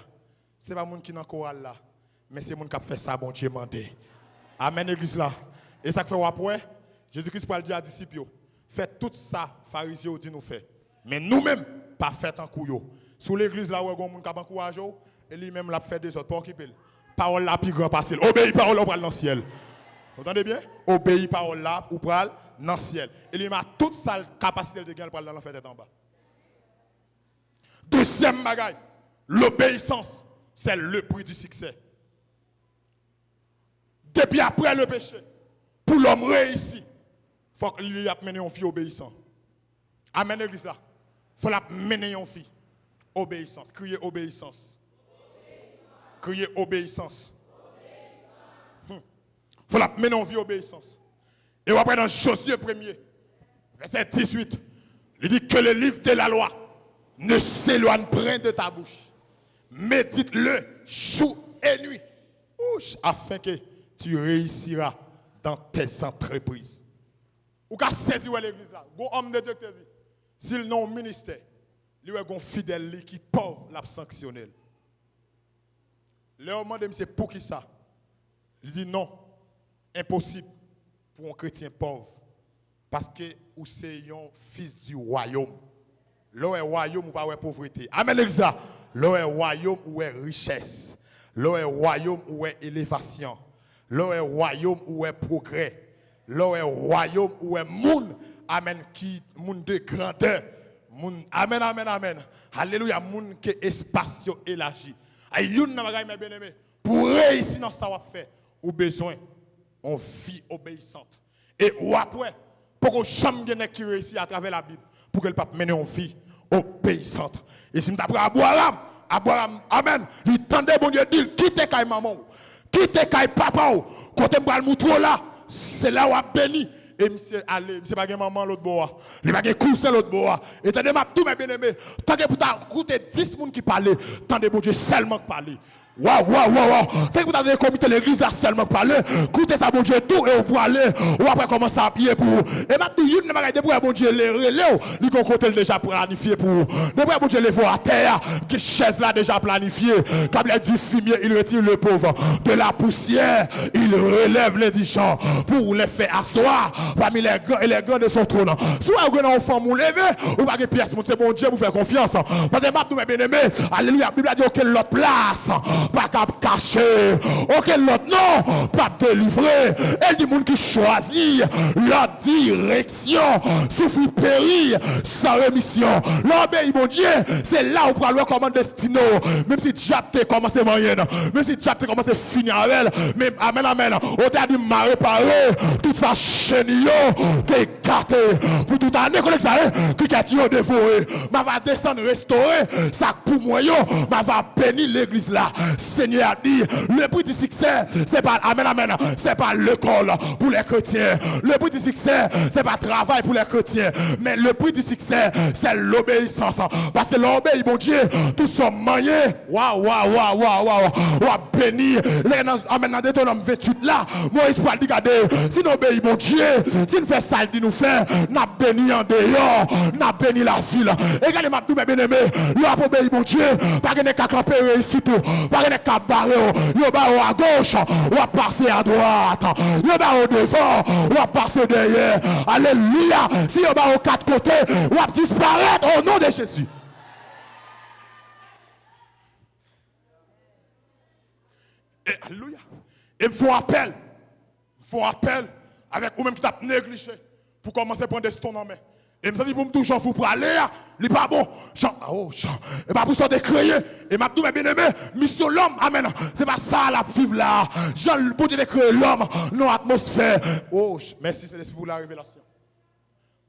ce n'est pas moun qui est dans le choral là. Mais c'est moun qui a fait ça, bon Dieu mandé. Amen l'église là. Et ça que fait après, Jésus-Christ va le dire à disciples. Faites tout ça, pharisiens dit nous fait. Mais nous-mêmes, pas fait en couillot. Sous l'église là où il y a des gens qui encouragent, et lui-même l'a fait des autres pour occuper. Parole là plus grand passé. Obéis parole là pour dans le ciel. Vous entendez bien? Obéis parole là pour aller dans le ciel. Et il a toute sa capacité de gagner pour aller dans l'enfer d'être en bas. Deuxième bagaille, l'obéissance, c'est le prix du succès. Depuis après le péché, pour l'homme réussi, il faut qu'il y ait mené une fille obéissante. Amen l'église là. Il faut la mener une fille. Obéissance. Crier obéissance. Crier obéissance. Il faut la mener une fille obéissance. Et après dans Josué 1er, verset 18, il dit que le livre de la loi ne s'éloigne point de ta bouche. Médite-le jour et nuit. Afin que tu réussiras dans tes entreprises. Ou qu'à saisir l'église là, un homme de Dieu qui te dit, s'il n'a un ministère, il y a un fidèle qui est pauvre, l'a sanctionné. Le homme demande, c'est pour qui ça? Il dit non, impossible pour un chrétien pauvre. Parce que vous êtes un fils du royaume. Là où est royaume, ou pas où est pauvreté. Amen l'église là. Là où est royaume, où est richesse. Là où est royaume, où est élévation. Là où est royaume, où est progrès. Là où est royaume, où est monde, amen, qui monde de grandeur, monde, amen, amen, amen. Alléluia, monde qui est espace élargi. Ayoun n'a pas bien aimé. Pour réussir dans ça, on fait, ou besoin, on vie obéissante. Et ou après, pour qu'on jamais qui réussit à travers la Bible, pour qu'elle puisse mener une vie obéissante. Et si nous avons Abraham, amen, il tendait, bon Dieu, dit, quittez kay maman, quittez kay papa, côté m'bral moutou là. C'est là où a béni. Et monsieur allez, monsieur pas maman l'autre bois. Il pas cousin l'autre bois. Et t'as m'a tout mes bien-aimés. Tant que pour ta écouter 10 personnes qui parlent, tant de bon Dieu seulement qui parler. Waouh. T'es que vous avez le comité de l'église là seulement parler. Écoutez ça, bon Dieu, tout et vous aller. Ou après commencer à pied pour. Et maintenant, il y a des pour bon Dieu, les relais, ils ont côté déjà planifié pour. Des pour bon Dieu, les voir à terre, qui chaise là déjà planifié. Comme il du fumier, il retire le pauvre. De la poussière, il relève l'indigent pour les faire asseoir parmi les grands et les grands de son trône. Soit vous avez un enfant, vous levez, ou pas de pièce, c'est bon Dieu, vous faites confiance. Parce que maintenant, mes bien-aimés, alléluia, la Bible a dit aucune autre place, pas qu'à cacher, aucune autre non, pas délivrer. Elle dit, monde qui choisit la direction, souffre périr sans rémission. L'obéit, mon Dieu, c'est là où pour aller comme un destino. Même si tu as commencé moyenne, même si tu as commencé finir avec elle, même amen, on t'a dit m'a réparé, toute sa chaîne, t'es gâté, pour toute année, que ça qui a dévoré, m'a va descendre restaurer, ça pour moi, m'a va bénir l'église là. Seigneur a dit, le prix du succès, c'est pas amen, c'est pas l'école pour les chrétiens. Le prix du succès, c'est pas travail pour les chrétiens, mais le prix du succès, c'est l'obéissance. Parce que l'obéissance, mon Dieu, tout son moyen, waouh, béni. Amen, dans Deutéronome 28 là, Moïse parle dit, regardez, si nous obéissons, mon Dieu, si nous faisons ça, il dit nous faire, nous béni en dehors, nous béni la ville. Et regardez, ma mes bien-aimés, nous avons obéi, mon Dieu, pas que nous avons camper ici tout, pas que nous avons barré, nous avons à gauche, nous avons passé à droite, nous avons devant, nous avons passé derrière. Alléluia. Si nous avons aux quatre côtés, nous avons disparaître au nom de Jésus. Et, alléluia. Et il faut appel. Avec vous-même qui t'a négligé pour commencer à prendre des stones en main. Et je dis pour me toujours vous pour aller, il n'est pas bon. Et pas pour sortir créer. Et m'a tout bien aimé, mission l'homme, amen. C'est pas ça la vivre là. Jean le bon Dieu de créer l'homme, non atmosphère. Oh, merci c'est l'esprit pour la révélation.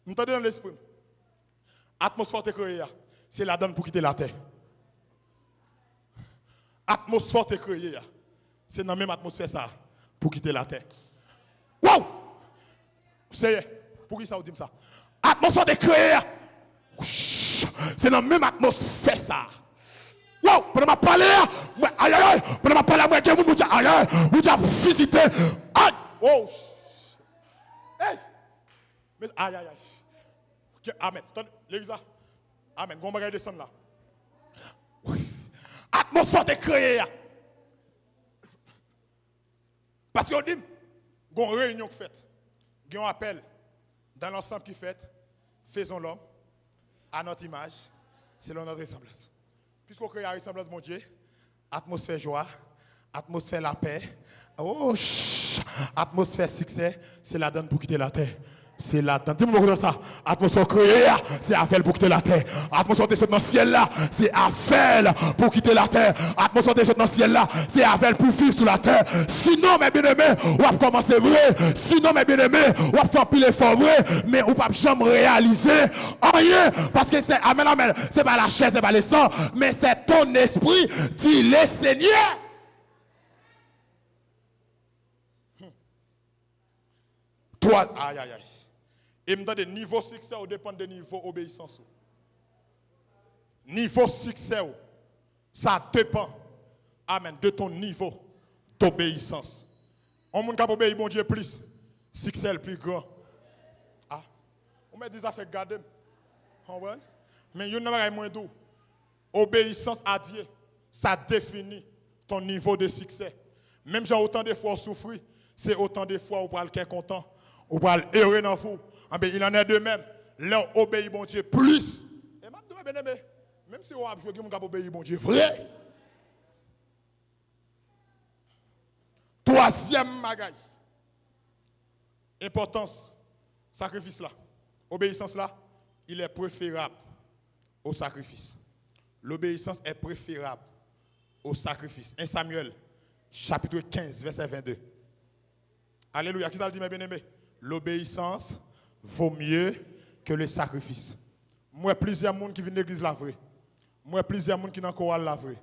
Vous entendez dans l'esprit. Atmosphère de créer, c'est la donne pour quitter la terre. Atmosphère de créer, c'est dans la même atmosphère ça pour quitter la terre. Wow! C'est pour qui ça vous dit ça? Atmosphère de créer, c'est dans la même atmosphère ça. Wow! Pendant ma parler, aïe, pendant ma parler, moi, quelqu'un vous aïe, vous avez visité. Aïe! Oh! Hey! Mais aïe. Okay, amen. L'église, amen. Gon bagay descend là. Atmosphère de créer. Parce qu'on dit, il y a une réunion qui fait, il y a un appel dans l'ensemble qui fait, faisons l'homme à notre image, selon notre ressemblance. Puisqu'on crée la ressemblance, mon Dieu, atmosphère joie, atmosphère la paix, atmosphère succès, c'est la donne pour quitter la terre. C'est la donne. Dis-moi ça. Atmosphère créée, c'est affaire pour quitter la terre. Atmosphère descend dans le ciel là, c'est affaire pour quitter la terre. Atmosphère descend dans le ciel là, c'est affaire pour vivre sur la terre. Sinon, mes bien-aimés, on va commencer vrai. Sinon, mes bien-aimés, on va faire pile effort vrai, mais on ne va jamais réaliser rien. Parce que c'est, amen, c'est pas la chair, c'est pas le sang, mais c'est ton esprit, dit le Seigneur. Toi, aïe. Et me donne niveau succès au dépend de niveau obéissance. Niveau succès, ça dépend, amen, de ton niveau d'obéissance. On monde qui obéit bon Dieu plus, succès le plus grand. Ah, on me dit ça fait garder. Mais il y a moins d'eau. Obéissance à Dieu, ça définit ton niveau de succès. Même si autant de fois souffrir, c'est autant de fois où on être content, où on errer dans vous. Il en est de même. Là, on obéit bon Dieu plus. Et même si on a joué, on a obéi bon Dieu vrai. Troisième bagage. Importance, sacrifice là. Obéissance là, il est préférable au sacrifice. L'obéissance est préférable au sacrifice. 1 Samuel, chapitre 15, verset 22. Alléluia. Qui ça dit, mes bien-aimés? L'obéissance vaut mieux que le sacrifice. Moi, plusieurs personnes qui viennent de l'église la vraie. Moi, plusieurs personnes qui dans le chorale la vraie.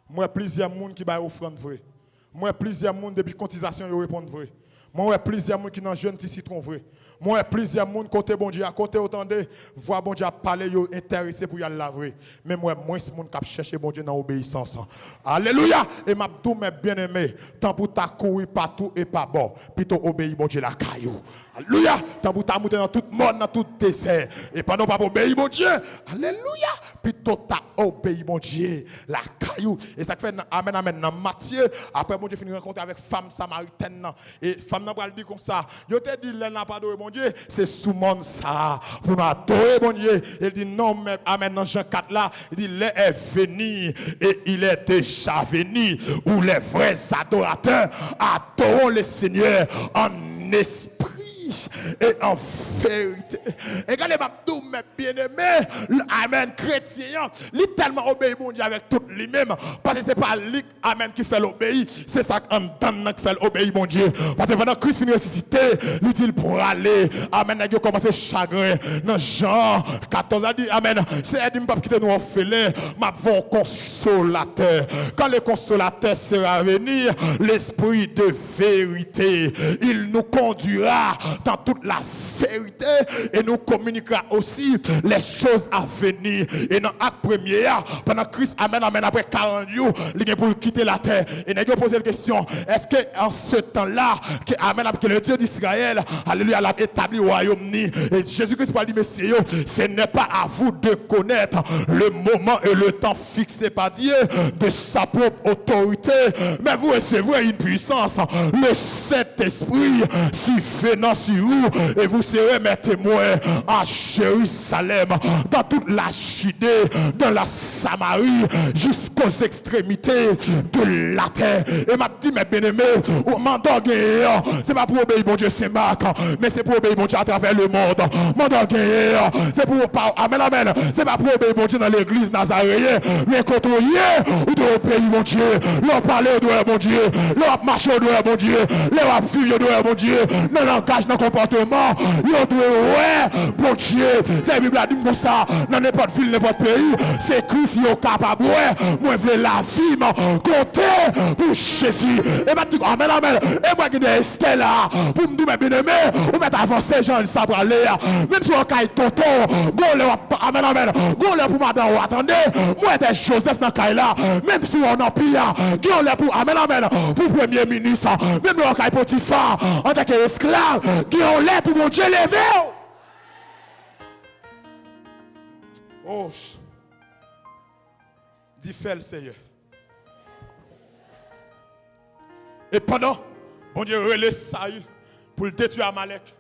Moi, plusieurs personnes qui baillent offrande vraie. Moi, plusieurs personnes depuis cotisation ils répondent vrai. Moi, ouais, plusieurs gens qui dans jeune petit citron vrai. Moi, ouais, plusieurs gens côté bon Dieu, à côté autant de voir bon Dieu parler, yo intéressé pour y aller laver. Mais moi, moins ce monde qui chercher bon Dieu dans l'obéissance. Alléluia. Et m'a tout mes bien-aimés, tant pour ta courir partout et pas bon, plutôt obéir bon Dieu la caillou. Alléluia. Tant pour ta monter dans tout le monde, dans tout désert. Et pas non pas obéir bon Dieu. Alléluia. Plutôt ta obéir bon Dieu la caillou. Et ça fait amen amen dans Matthieu. Après bon Dieu finit rencontrer avec femme samaritaine. Et femme n'a pas dit comme ça. Yo te dit elle n'a pas adoré bon Dieu. C'est sous monde ça pour adorer bon Dieu. Il dit non mais amen dans Jean 4 là. Il dit l'heure est venu et il est déjà venu où les vrais adorateurs adorent le Seigneur en esprit et en vérité. Et regardez, mes bien-aimés, amen, chrétien, il tellement obéit mon Dieu avec tout lui-même. Parce que ce n'est pas lui, amen, qui fait l'obéir, c'est ça qu'on donne qui fait l'obéir mon Dieu. Parce que pendant que Christ finit ressuscité, il dit pour aller, amen, il a commencé chagrin. Dans Jean 14, il dit, amen, c'est Edim Pape qui te nous orphelin, ma bon consolateur. Quand le consolateur sera venu, l'esprit de vérité, il nous conduira dans toute la vérité et nous communiquera aussi les choses à venir. Et dans l'acte premier, pendant Christ amen, après 40 jours, il est pour quitter la terre. Et nous avons posé la question, est-ce qu'en ce temps-là, que le Dieu d'Israël, alléluia, l'a établi au royaume, et Jésus-Christ pour dire, messieurs, ce n'est pas à vous de connaître le moment et le temps fixé par Dieu de sa propre autorité, mais vous recevrez une puissance, le Saint-Esprit, si venant sur vous, et vous serez mes témoins à Jérusalem, dans toute la Judée, dans la Samarie, jusqu'aux extrémités de la terre. Et m'a dit, mes bien-aimés, au mandat guerrier, c'est pas pour obéir bon Dieu, c'est Marc, mais c'est pour obéir bon Dieu à travers le monde. Mandat guerrier, c'est pour, amen, amen, c'est pas pour obéir bon Dieu dans l'église nazaréenne, mais quand on y est, ou de obéir mon Dieu, l'on parle au doigt mon Dieu, l'on marche au doigt mon Dieu, l'on fuit au doigt mon Dieu, dans le langage, dans le comportement, l'on doit, ouais, bon Dieu, la Bible a dit comme ça, dans n'importe ville, n'importe pays, c'est Christ qui est capable, ouais, moi je veux la vie, compter pour Jésus, et m'a dit, amen, amen, et moi qui ai resté là, pour me dire, mes bien-aimés, ou mettre avancer, Jean, ça pour aller, même si on caille tonton, amen, amen, go là pour madame, attendez, moi j'étais Joseph dans caille là, même si on en pire, qui on là pour, amen, amen, pour premier ministre, même on caille Potiphar, en tant qu'esclave, qui on là pour mon Dieu lever. Oh, dis fait le Seigneur. Et pendant, bon Dieu relève Saül pour le détruire Amalek.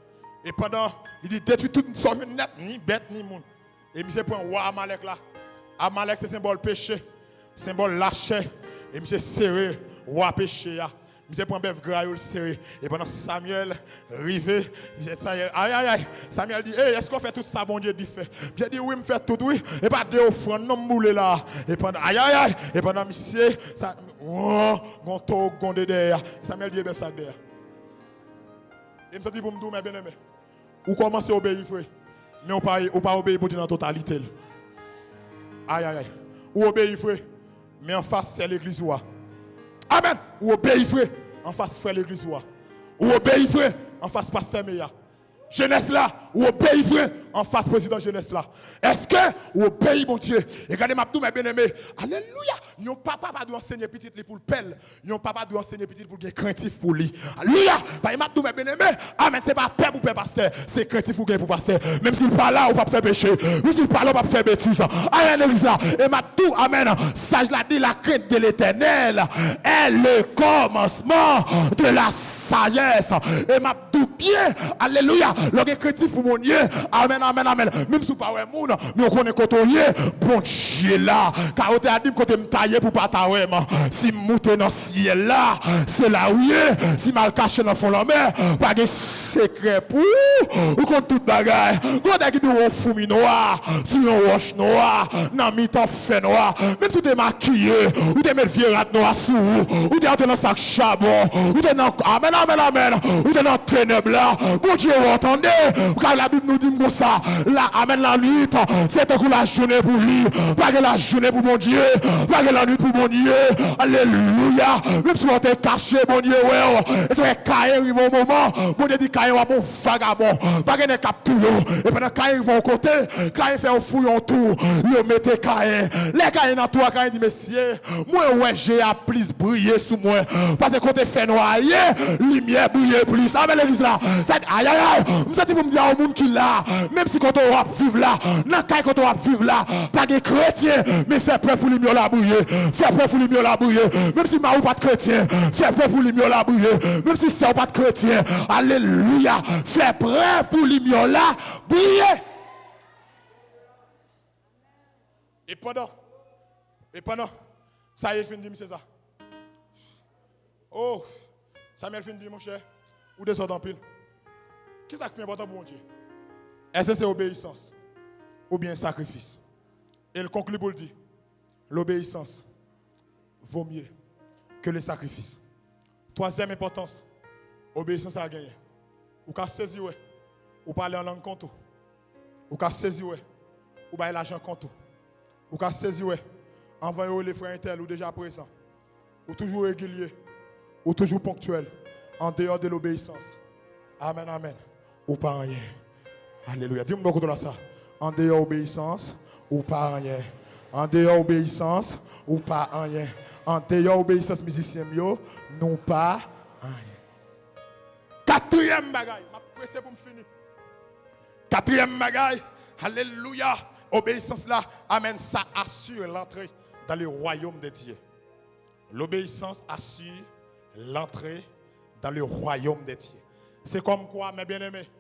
Et pendant, il dit détruit tout son net, ni bête ni monde. Et monsieur prend roi Amalek là. Amalek c'est symbole péché, symbole lâcheté. Et monsieur serré roi péché là. Monsieur prend bœuf graille serré. Et pendant Samuel rivé, Samuel dit hey, est-ce qu'on fait tout ça bon Dieu dit fait. J'ai dit oui, me fait tout oui. Et pas de offrande non moulé là. Et pendant et pendant monsieur ça gonto gondé derrière. Samuel dit bœuf ça derrière. Et me dit pour me dire mes bien-aimés. Ou commencer à obéir frère. Mais on pas obéir pour Dieu dans totalité. Ou obéir frère. Mais en face c'est l'église ou. Amen. Ou obéir frère. En face frère l'église ou. Ou obéir frère. En face pasteur Meya. Jeunesse là, ou obéis frère, en face président jeunesse là. Est-ce que ou obéis mon Dieu? Et regardez ma tout mes bien-aimés. Alléluia. Yon papa pas doit enseigner petit pour le pelle. Yon papa doit enseigner petit pour être craintif pour lui. Alléluia. Parce que ma tout mes bien-aimés. Amen, c'est pas père pour père pasteur, c'est craintif pour pasteur. Même s'il parle là ou pas faire péché, même s'il parle là ou pas faire bêtise. Amen l'église là. Et ma tout amen, sage l'a dit la crainte de l'Éternel est le commencement de la sagesse. Et ma tout bien. Alléluia. Lorsque chrétien pour mon Dieu, amen, amen, amen. Même si pas ouais moun, mais on connaît côté bon Dieu là. Car on t'a dit côté me tailler pour pas tailler. Si monter dans ciel là, c'est là où est. Si mal caché dans fond la mer, pas de secret pour ou contre toute bagaille. Quand t'as dit on fourmi noir, sur un roche noir, dans mi-temps fait noir, même tout est maquillé, ou t'es mettre vieux noir sous, ou t'es entré dans sac charbon, ou t'es dans amen, amen, amen, ou t'es dans traîner ténèbres là. Bon Dieu, vous entendez? Car la Bible nous dit comme ça. Là, amen, la nuit, c'est que la journée pour lui. Pas que la journée pour mon Dieu. Pas que la nuit pour mon Dieu. Alléluia. Même si on est caché, mon Dieu, ouais. Et c'est vrai, quand il arrive au moment, mon Dieu dit quand il va bon vagabond. Pas que ne capte tout. Et pendant quand il va au côté, quand il fait un fouillon tout, il met Caïn. Les Caïn dans toi, quand il dit, messieurs, moi, ouais, j'ai à plus briller sous moi. Parce que quand tu fais noyer, lumière brille plus. Amen, l'église là. Aïe, aïe, aïe. Je me pour me dire au monde qui là, même si quand on va vivre là, dans le quand on va vivre là, pas de chrétien, mais fais preuve pour lumière la briller. Fais preuve pour lumière la briller. Même si ma ou pas de chrétien, fais preuve pour lumière la briller. Même si c'est pas de chrétien, alléluia. Fais preuve pour lumière la briller. Et pendant, ça y est, fin de c'est ça. Oh, Samuel fin de mon cher, ou des en pile. Qu'est-ce qui est important pour mon Dieu? Est-ce que c'est obéissance ou bien sacrifice? Et il conclut pour le dire, l'obéissance vaut mieux que le sacrifice. Troisième importance, obéissance à la gagner. Ou qu'à saisir, ou parler en langue compte, ou qu'à saisir, ou bailler l'argent compte. Ou qu'à saisir, envoyer les frères intel ou déjà présents, ou toujours régulier, ou toujours ponctuel, en dehors de l'obéissance. Amen, amen. Ou pas rien. Alléluia. Dis-moi beaucoup de ça. En dehors obéissance, ou pas rien. En dehors obéissance, ou pas rien. En dehors obéissance, musicien, non pas rien. Quatrième bagaille. Je vais presser pour me finir. Quatrième bagaille. Alléluia. Obéissance là, amen, ça assure l'entrée dans le royaume de Dieu. L'obéissance assure l'entrée dans le royaume de Dieu. C'est comme quoi, mes bien-aimés,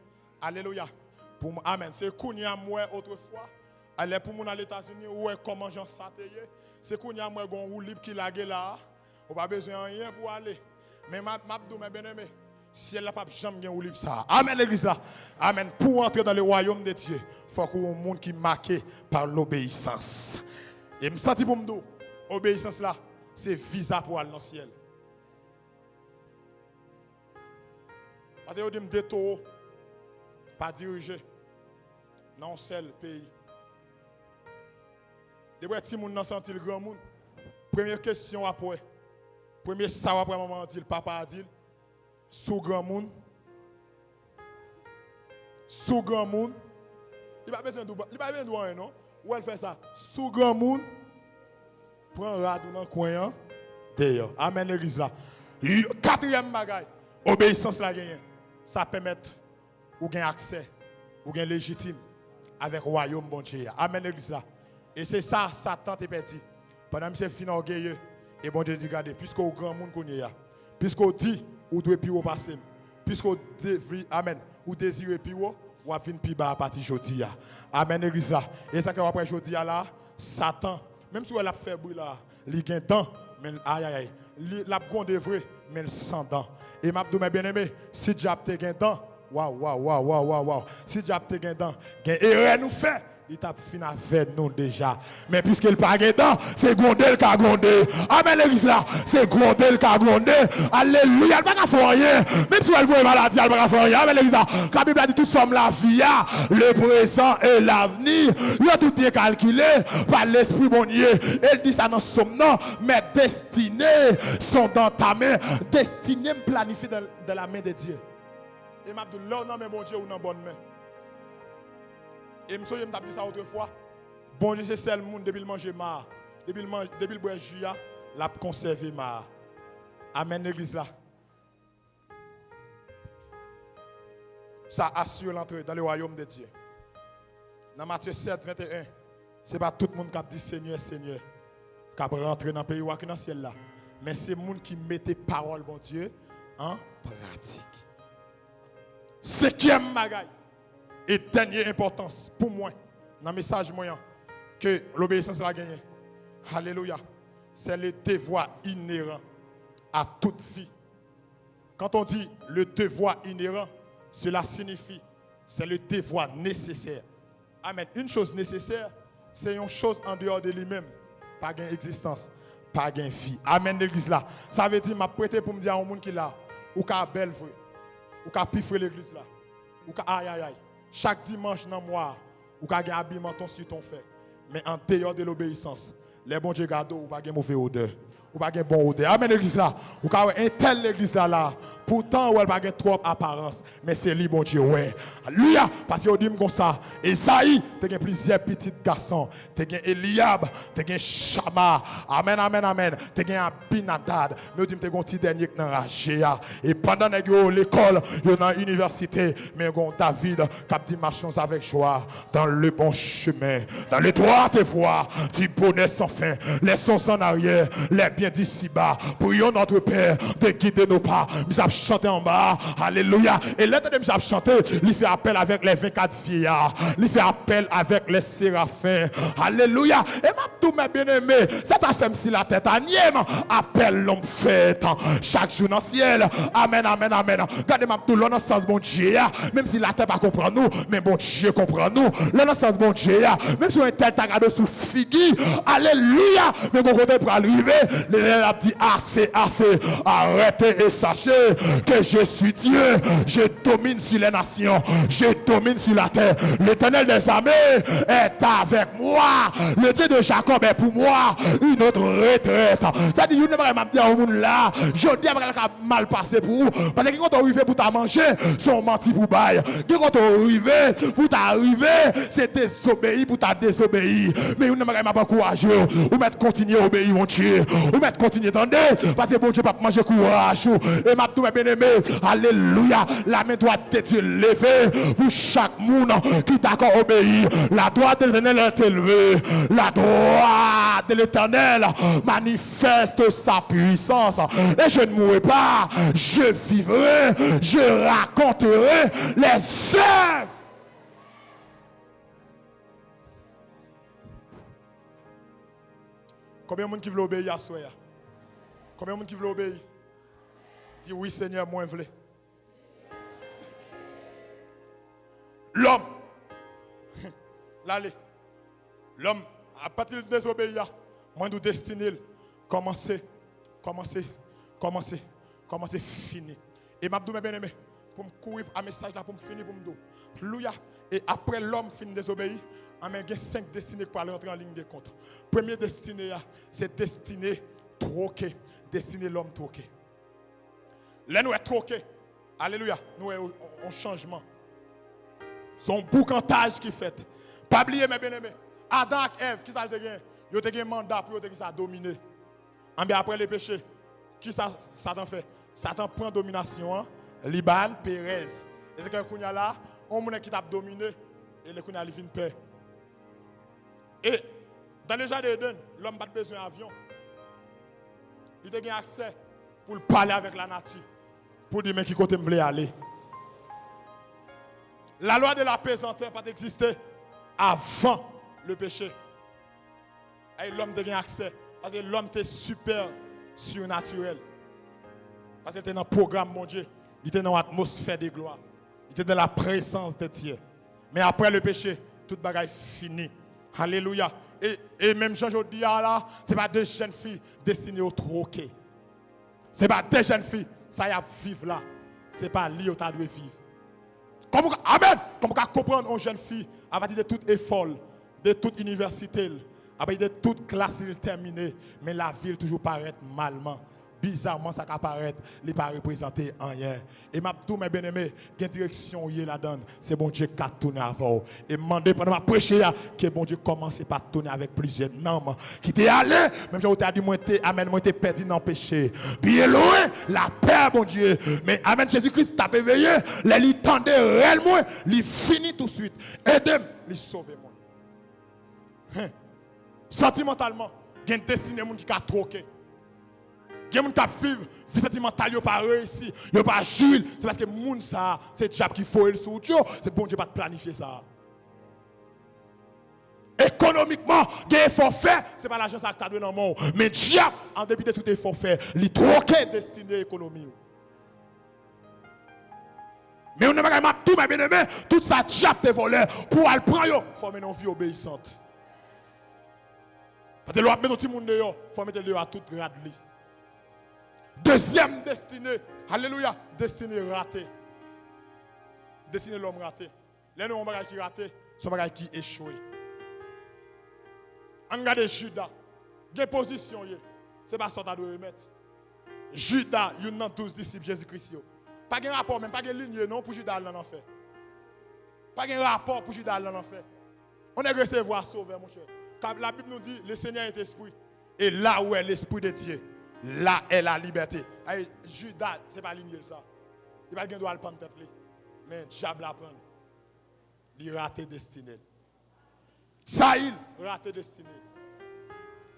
alléluia, pour amen, c'est qu'on y a moi autrefois, allez pour mon aux États-Unis, ouais, comment j'en s'atteigne, c'est qu'on y a moi un roue libre qui l'a là, on pas besoin de rien pour aller. Mais ma mes bien-aimés, si elle n'a pas jamais ou libre ça. Amen l'église là. Amen. Pour entrer dans le royaume de Dieu, il faut qu'il y ait un monde qui est marqué par l'obéissance. Et me senti pour me dire, obéissance là, c'est visa pour aller dans le ciel. Parce que je dis que pas diriger dans un seul pays. Depuis que les gens ont senti le grand monde, première question après, premier ça après maman dit, papa dit, sous grand monde, il va besoin de rien, non? Où elle fait ça? Sous grand monde, prend radou dans le coin, d'ailleurs. Amen l'église là. Quatrième bagaille, obéissance la gagne. Ça permet ou gain accès, ou gain légitime avec le royaume bon Dieu. Amen l'église là. Et c'est ça, Satan te perdu. Pendant que c'est fin orgueilleux, et bon Dieu dit, regardez, puisqu'au grand monde qu'on y a, puisqu'on dit, ou doit plus passer, puisqu'on désire, amen, ou désire plus haut, ou à venir plus bas à partir aujourd'hui. Amen l'église là. Et ça que après aujourd'hui là, Satan, même si elle a fait bruit là, il gagne temps, mais aïe aïe aïe, il a gonde vrai, mais il sans dents. Et m'a dit, mes bien-aimés, si Dieu a gagne temps, waouh. Si Dieu a gagne temps, et nous fait. Il t'a fini avec nous déjà. Mais puisqu'il n'a pas dedans, c'est Gondel qui a grondé. Amen l'église là, c'est Gondel qui a grondé. Alléluia, il n'a pas faire rien. Même si elle voit une maladie, elle n'a pas faire rien. Amen l'église là. Quand la Bible a dit tout sommes la vie, le présent et l'avenir. Il a tout bien calculé par l'Esprit bon Dieu. Elle dit ça dans son nom. Mes destinées sont dans ta main. Destinées planifiées dans la main de Dieu. Et m'a dit, là, non, mais mon Dieu, ou dans bonne main. Et je me suis dit ça autrefois. Bon Dieu, c'est celle monde depuis le manger mar. Depuis le boire juillet, l'a conservé mar. Amen l'église là. Ça assure l'entrée dans le royaume de Dieu. Dans Matthieu 7, 21, ce n'est pas tout le monde qui a dit Seigneur, Seigneur, qui a rentré dans le pays ou dans le ciel là. Mais c'est le monde qui mettait parole, bon Dieu, en pratique. Cinquième bagaille. Et dernière importance pour moi, dans le message moyen, que l'obéissance va gagner. Alléluia. C'est le devoir inhérent à toute vie. Quand on dit le devoir inhérent, cela signifie c'est le devoir nécessaire. Amen. Une chose nécessaire, c'est une chose en dehors de lui-même. Pas d'existence, pas de vie. Amen l'église là. Ça veut dire, m'a prêté pour me dire à un monde qui là, ou qu'à belle vrai. ou ka pifrer l'église là. Ou ka aïe aïe aïe. Chaque dimanche dans le mois, ou ka gen habillement ton sur ton fait. Mais en dehors de l'obéissance, les bons Dieu gado ou pas gen mauvais odeur. Ou pas gen bon odeur. Amen l'église là. Ou ka un tel l'église là. Pourtant, ou elle pas gen trop apparence, mais c'est lui bon Dieu ouais. Alléluia, parce que dit comme ça, Esaïe, tu as plusieurs petits garçons, tu as Eliab, tu as Shama. Amen amen amen. Tu as Abinadad, mais tu as un petit dernier qui enragé et pendant l'école, dans l'université, mais David qui a dit marchons avec joie dans le bon chemin, dans les droites voies du bonheur sans fin, laissons en arrière les biens d'ici-bas. Prions notre Père de guider nos pas. Nous avons chanté en bas, alléluia. Et là, nous avons chanté, il fait appel avec les 24 vieillards, il fait appel avec les séraphins, alléluia. Et ma tout mes bien-aimés, ça t'a fait si la tête à Niem, appelle l'homme fait chaque jour dans le ciel. Amen, amen, amen. Regardez ma tout l'on sens bon Dieu, même si la tête pas comprend nous, mais bon Dieu comprend nous. L'on sens bon Dieu, même si on est tel tagado sous figui, alléluia. Mais mon côté pour arriver, l'élève a dit assez, assez, arrêtez et sachez que je suis Dieu, je domine sur les nations, je domine sur la terre. L'Éternel des armées est avec moi. Le Dieu de Jacob est pour moi une autre retraite. Ça dit, vous ne pouvez pas dire au monde là, je dis après mal passé pour vous. Parce que quand on arrive pour manger, sont menti pour bail. Quand on arrive pour t'arriver, c'est désobéir pour ta désobéir. Mais vous ne pouvez pas courageux. Vous mettez continuer à obéir, mon Dieu. Vous mettez continuer à attendre. Parce que bon Dieu pas manger courage. Et ma tout bien aimé, alléluia, la main doit être levée pour chaque monde qui t'a obéi. La droite de l'Éternel est élevée. La droite de l'Éternel manifeste sa puissance. Et je ne mourrai pas, je vivrai, je raconterai les œuvres. Combien de monde qui veut obéir à soi? Combien de monde qui veut obéir? Dis oui Seigneur, moi je veux. L'homme, l'allez, l'homme, à partir de désobéir, moi nous destiner, commencer, finir. Et m'a dit bien aimé, pour me courir un message là, pour me finir, pour me dire. Alléluia. Et après l'homme finit de désobéir, il y a 5 destinées pour aller entrer en ligne de compte. Première destinée, c'est destinée troquée, destinée l'homme troqué. Là, nous sommes troqués. Alléluia. Nous sommes en changement. Son boucantage qui fait. Pas oublier, mes bien-aimés. Adam et Ève, qui ça a gagné? Ils ont un mandat pour dominer. Après le péché, qui ça Satan fait? Satan prend domination. Libal, Pérez. Et c'est que là, on qui t'a dominé. Et le Kounia vient paix. Et dans le jardin d'Éden, l'homme n'a pas besoin d'avion. Il a eu accès pour parler avec la nature. Pour dire, mais qui côté me voulait aller. La loi de la pesanteur n'a pas existé avant le péché. Et l'homme a eu accès. Parce que l'homme était super surnaturel. Parce qu'il était dans le programme, mon Dieu. Il était dans l'atmosphère de gloire. Il était dans la présence de Dieu. Mais après le péché, toute bagaille fini. Alléluia. Et même Jean aujourd'hui, là, ce n'est pas des jeunes filles destinées au troquet. Ce n'est pas des jeunes filles, ça y a vivre là. Ce n'est pas lui qui doit vivre. Amen. Comme on comprendre une jeune fille à partir de tout effort, de toute université, à partir de toute classe terminée, mais la ville toujours paraît malement. Bizarrement, ça apparaît, il n'est pas représenté en rien. Et ma tout mes bien-aimés, quelle direction il la donne, c'est bon Dieu qui a tourné avant. Et demandé pendant ma prêcher que bon Dieu commence par tourner avec plusieurs noms qui étaient allés, même si vous avez dit moi t'es perdu dans le péché. Bien loin, la paix bon Dieu. Mais amen Jésus-Christ t'a éveillé, les tendait réellement, il finit tout de suite. Aidez-moi, il sauve moi. Sentimentalement, il y a une destinée qui a troqué. Il y a des gens qui vivent, vie sentimentale, ils n'ont pas réussi, ils n'ont pas Jules. C'est parce que les gens, ça, c'est le diable qui faut le sous Dieu. C'est bon Dieu pas planifier ça. Économiquement, il y a des efforts faits, ce n'est pas l'argent qui t'a donné dans le monde. Mais le diable, en dépit de tout effort fait, il troque destiné économie. Mais on n'a pas tout, mais bien aimé, tout ça, diable te volé pour aller prendre, il faut mener une vie obéissante. Parce que l'on met tout le monde dehors, il faut mettre le à toute grade. Deuxième destinée, alléluia, destinée ratée. destiné l'homme raté. Les nous, on bagage qui raté, son bagage qui échoué. On regarde Judas, quelle position il c'est pas ça que tu dois remettre. Judas, il y a 12 disciples Jésus-Christ. Pas de rapport, même pas de ligne non pour Judas dans l'enfer. Pas de rapport pour Judas dans l'enfer. On est recevoir sauver, mon cher. Car la Bible nous dit le Seigneur est esprit. Et là où est l'esprit de Dieu, là est la liberté. Aïe, Judas, ce n'est pas ligne ça. Il va pas droit à le prendre tête. Mais diable la prendre. Il rate destinée. Saïl rate destinée.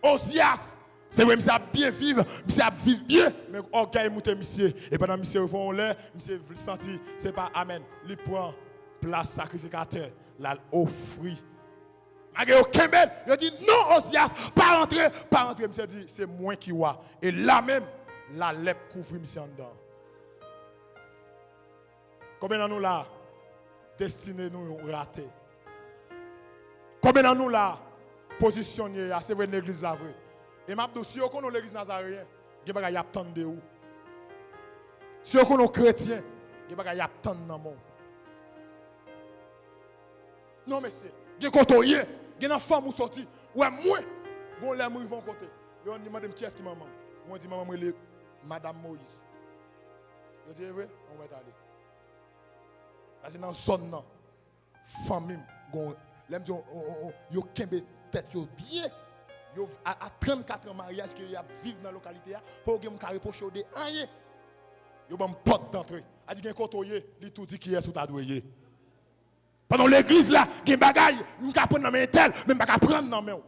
Osias, c'est vrai, monsieur a bien vivre, monsieur a vivre bien, mais orgueil monte monsieur. Et pendant monsieur au fond l'air, monsieur veut sentir, c'est pas amen. Il prend place sacrificateur, l'a offri. Malgré aucun bel, il dit non Osias, pas rentrer, monsieur dit c'est moi qui vois. Et là même, la lèpre couvre monsieur en dedans. Combien de nous là, destinés nous ratés? Combien de nous là, positionnés, c'est vrai l'église là vrai. Et m'a dit si on connaît l'église nazaréen, il y a des attendre de où. Si on connaît chrétien, il y a des attendre dans monde. Non monsieur, il y a côtoyer, il y a une femme qui sorti, ouais moi, bon les gens vont côté. Ils ont demandé qui est-ce qui maman. Moi dit maman est madame Moïse. Je dis vrai, on va aller. Parce que dans son nom, famille, les gens ont kembe tête bien. À 34 ans de mariage que y a vivre dans la localité pour que me reprocher de rien. Yo bon porte d'entrée. A dit gen kotoyer, li tout dit qui est sous ta doué. Pendant l'église là, gen bagaille, nous ka prendre dans main tel, même pas ka prendre dans main.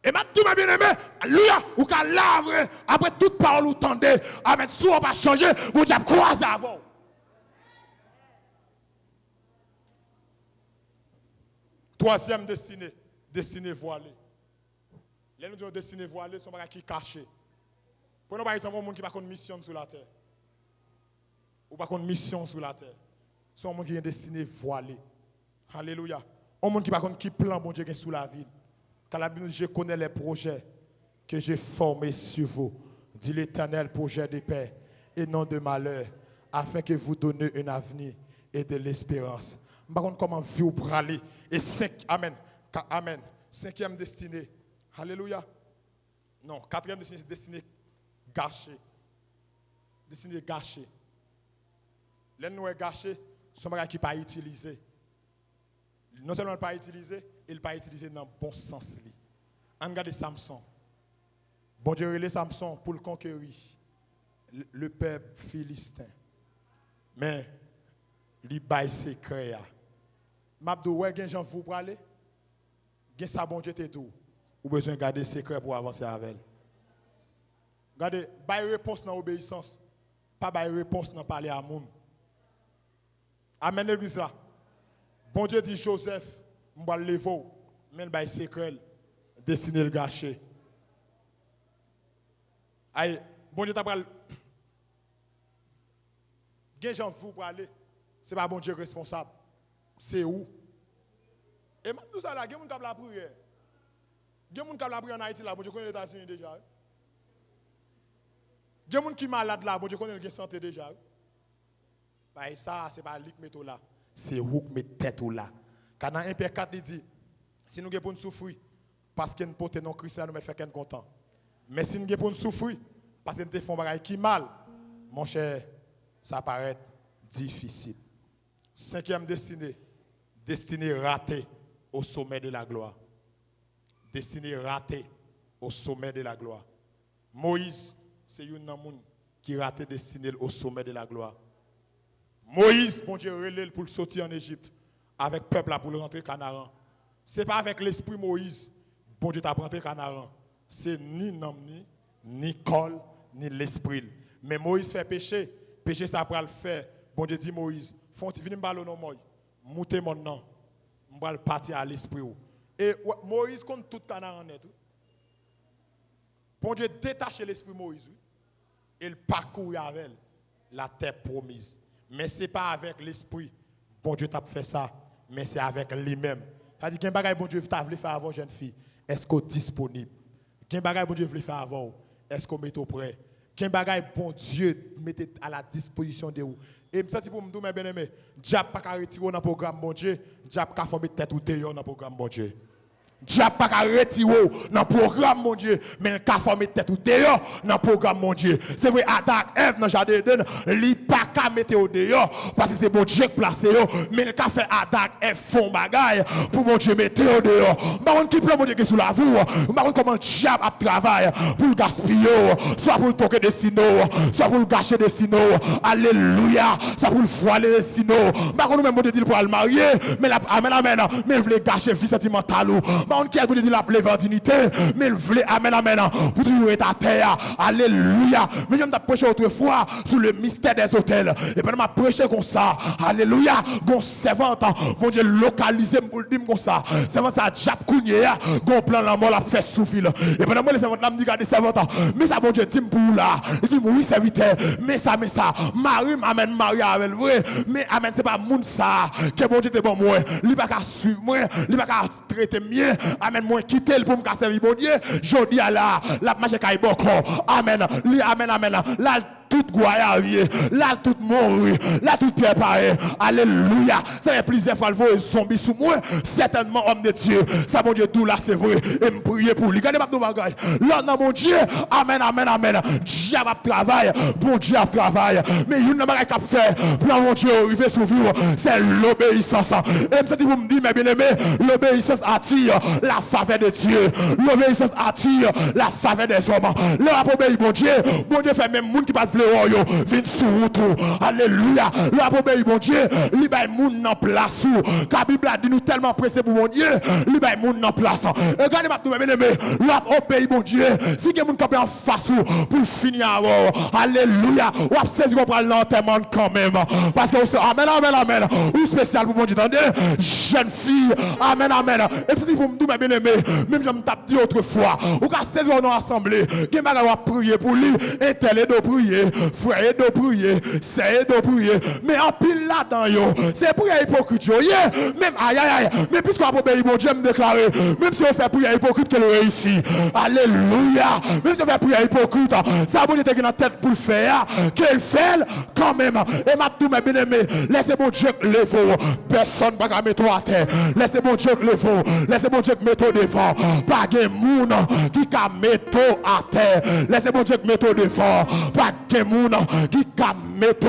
Et maintenant ma bien-aimé, alléluia, ou ka lave après toute parole ou tendez, avec sou pas changer, vous diable croise avant. Troisième destinée voilée. Les nous disons destinée voilée, sont des qui cachés. Pour nous, par exemple, un monde qui n'a pas de mission sur la terre. Ou pas de mission sur la terre. C'est un monde qui est destiné voilée. Alléluia. Un monde qui n'a pas de plan, bon Dieu, sous la ville. Car la Bible nous dit, je connais les projets que j'ai formés sur vous. Dit l'Éternel, projet de paix et non de malheur, afin que vous donniez un avenir et de l'espérance. Par contre, comment vous braler. Et amen. Amen. Cinquième destinée. Alléluia. Non, quatrième destinée, c'est destinée gâchée. Destinée gâchée. L'un nous est gâché, son bagage qui pas utilisé. Non seulement pas utilisé, il pas utilisé dans le bon sens. On regarde Samson. Bon Dieu relève Samson pour le conquérir. Le peuple philistin. Mais, il baille secret. Mabdou, ouais, gen gens vous pour aller. Gen ça bon Dieu te tout. Ou besoin de garder secret pour avancer avec elle. Regardez, bail réponse dans l'obéissance. Pas bail réponse dans parler à moun. Amen l'église là. Bon Dieu dit Joseph, m'ba lever, mais bail secret destiné le gâcher. Aïe, bon Dieu t'a pral gen gens vous pour aller. C'est pas bon Dieu responsable. C'est où? Et maintenant, tout ça là, il y a des gens qui ont la prière. Il y a des gens qui ont la prière en Haïti, là, bon Dieu connaît les États-Unis déjà. Il y a des gens qui sont malades là, bon Dieu connaît la santé déjà. Bah, ça, ce n'est pas lui qui met là. C'est vous qui mettez tête là. Quand dans 1 Pierre 4, il dit, si nous avons pour nous souffrir, parce que nous portons nos Christ là, nous ne faisons qu'un content. Mais si nous avons pour nous souffrir, parce que nous faisons des choses qui mal, mon cher, ça paraît difficile. Cinquième destinée ratée au sommet de la gloire. Destinée ratée au sommet de la gloire. Moïse, c'est un homme qui raté destiné au sommet de la gloire. Moïse, bon Dieu, relève pour sortir en Égypte avec le peuple pour le rentrer Canaan. Ce n'est pas avec l'esprit Moïse, bon Dieu t'a rentré Canaan. C'est ni nom, ni col, ni l'esprit. Mais Moïse fait péché. Péché, ça va le faire. Bon Dieu dit Moïse, venez me parler non moi. Moutez mon nom. Je vais partir à l'esprit. Et Moïse compte tout Canaan net. Bon Dieu détache l'esprit Moïse. Et il parcourt avec la terre promise. Mais ce n'est pas avec l'esprit. Bon Dieu t'a fait ça. Mais c'est avec lui-même. C'est-à-dire qu'il y a un bagage bon Dieu t'a voulu faire avant jeune fille. Est-ce qu'on est disponible? Il y a un bagage bon Dieu voulu faire avant. Est-ce qu'on est au prêt? Qu'un bagage bon Dieu mettez à la disposition de vous. Et je me pour me dire, mes bien-aimés, Diable pas qu'à retirer dans le programme bon Dieu, Diable pas qu'à former tête ou dehors dans le programme bon Dieu. Diable pas qu'à retirer dans le programme mon Dieu, mais il a formé tête ou dehors dans le programme mon Dieu. C'est vrai, Adam, Ève dans le jardin d'Éden, il pas qu'à mettre au dehors, parce que c'est bon Dieu qui place, mais il a fait Adam, Ève font bagaille pour mon Dieu mettre au dehors. Par contre, qui peut mon Dieu qui est sous la voie, par contre, comment diable a travaillé pour le gaspiller, soit pour le toquer destino, soit pour le gâcher destino, alléluia, soit pour le voiler destino. Par contre, nous-mêmes, mon Dieu dit pour le marier, mais amen, amen, mais il voulait gâcher vie sentimentale. On qui a dit la pleine dignité, mais il voulait, amen, amen, pour toujours être à terre. Alléluia. Mais je me prêché autrefois sur le mystère des hôtels. Et pendant que je prêché comme ça, alléluia, gon servante, mon Dieu, localisé, pour dire comme ça. Servante, ça a déjà cougné, gon plan la mort, la fait souffrir. Et pendant que les servantes, là, me dit, regardez, servante, mais ça, mon Dieu, dit pour là. Il dit, oui, serviteur, mais ça, Marie, amen, Marie, avec vrai. Mais amen, c'est pas moun ça, que mon Dieu te bon, moi. Il va pas suivre moi, il va pas traiter mieux. Amen, moi quitter pour me casser bon Dieu. Je dis à la marche kay boko. Amen. Amen, amen. Là tout goyavier, là tout mourir, là tout préparé. Alléluia. Ça fait plusieurs fois le voix zombie sous moi. Certainement homme de Dieu. Ça mon Dieu tout là c'est vrai et me prier pour lui. Regardez ma bagage. Là dans mon Dieu. Amen, amen, amen. Dieu va travailler. Bon Dieu a travaillé. Mais une bagage qu'a fait pour mon Dieu arriver sur vous, c'est l'obéissance. Et me dit vous me dire mes bien-aimés, l'obéissance attire la faveur de Dieu. L'obéissance attire la faveur des hommes. Le rap obéit bon Dieu fait même monde qui passe le royo, vient sur route. Alléluia. Le rap obéit bon Dieu, li bay moun nan place ou. Car Bible a dit nous tellement pressé pour mon Dieu, li bay moun nan place. Et regardez maintenant mes bien-aimés, le rap obéit bon Dieu. Si quelqu'un camper en face ou pour finir avant. Alléluia. Ou ap saisi qu'on prend l'enterrement quand même. Parce que amen, amen, amen. Ou spécial pour mon Dieu, attendez, jeune fille. Amen, amen. Et puis pour me dire, mes bien-aimés, même je me tape dit autrefois, ou qu'à 16 ans dans l'assemblée, qui m'a prier pour lui, et tel est de prier, frère est de prier, c'est de prier. Mais en pile là-dedans, c'est prier hypocrite, même aïe aïe aïe. Mais puisqu'on a obéi, mon Dieu me déclarer, même si on fait prier hypocrite, qu'elle réussit. Alléluia. Même si on fait prier hypocrite, ça bon Dieu dans la tête pour le faire, qu'elle fait quand même. Et ma tout, mes bien-aimés, laissez mon Dieu le faux. Personne ne va mettre à terre. Laissez mon Dieu le faux. Laissez mon Dieu mettre devant. Pas de moun qui ka mettre à terre. Laissez mon Dieu mettre devant. Pas de moun qui ka mettre.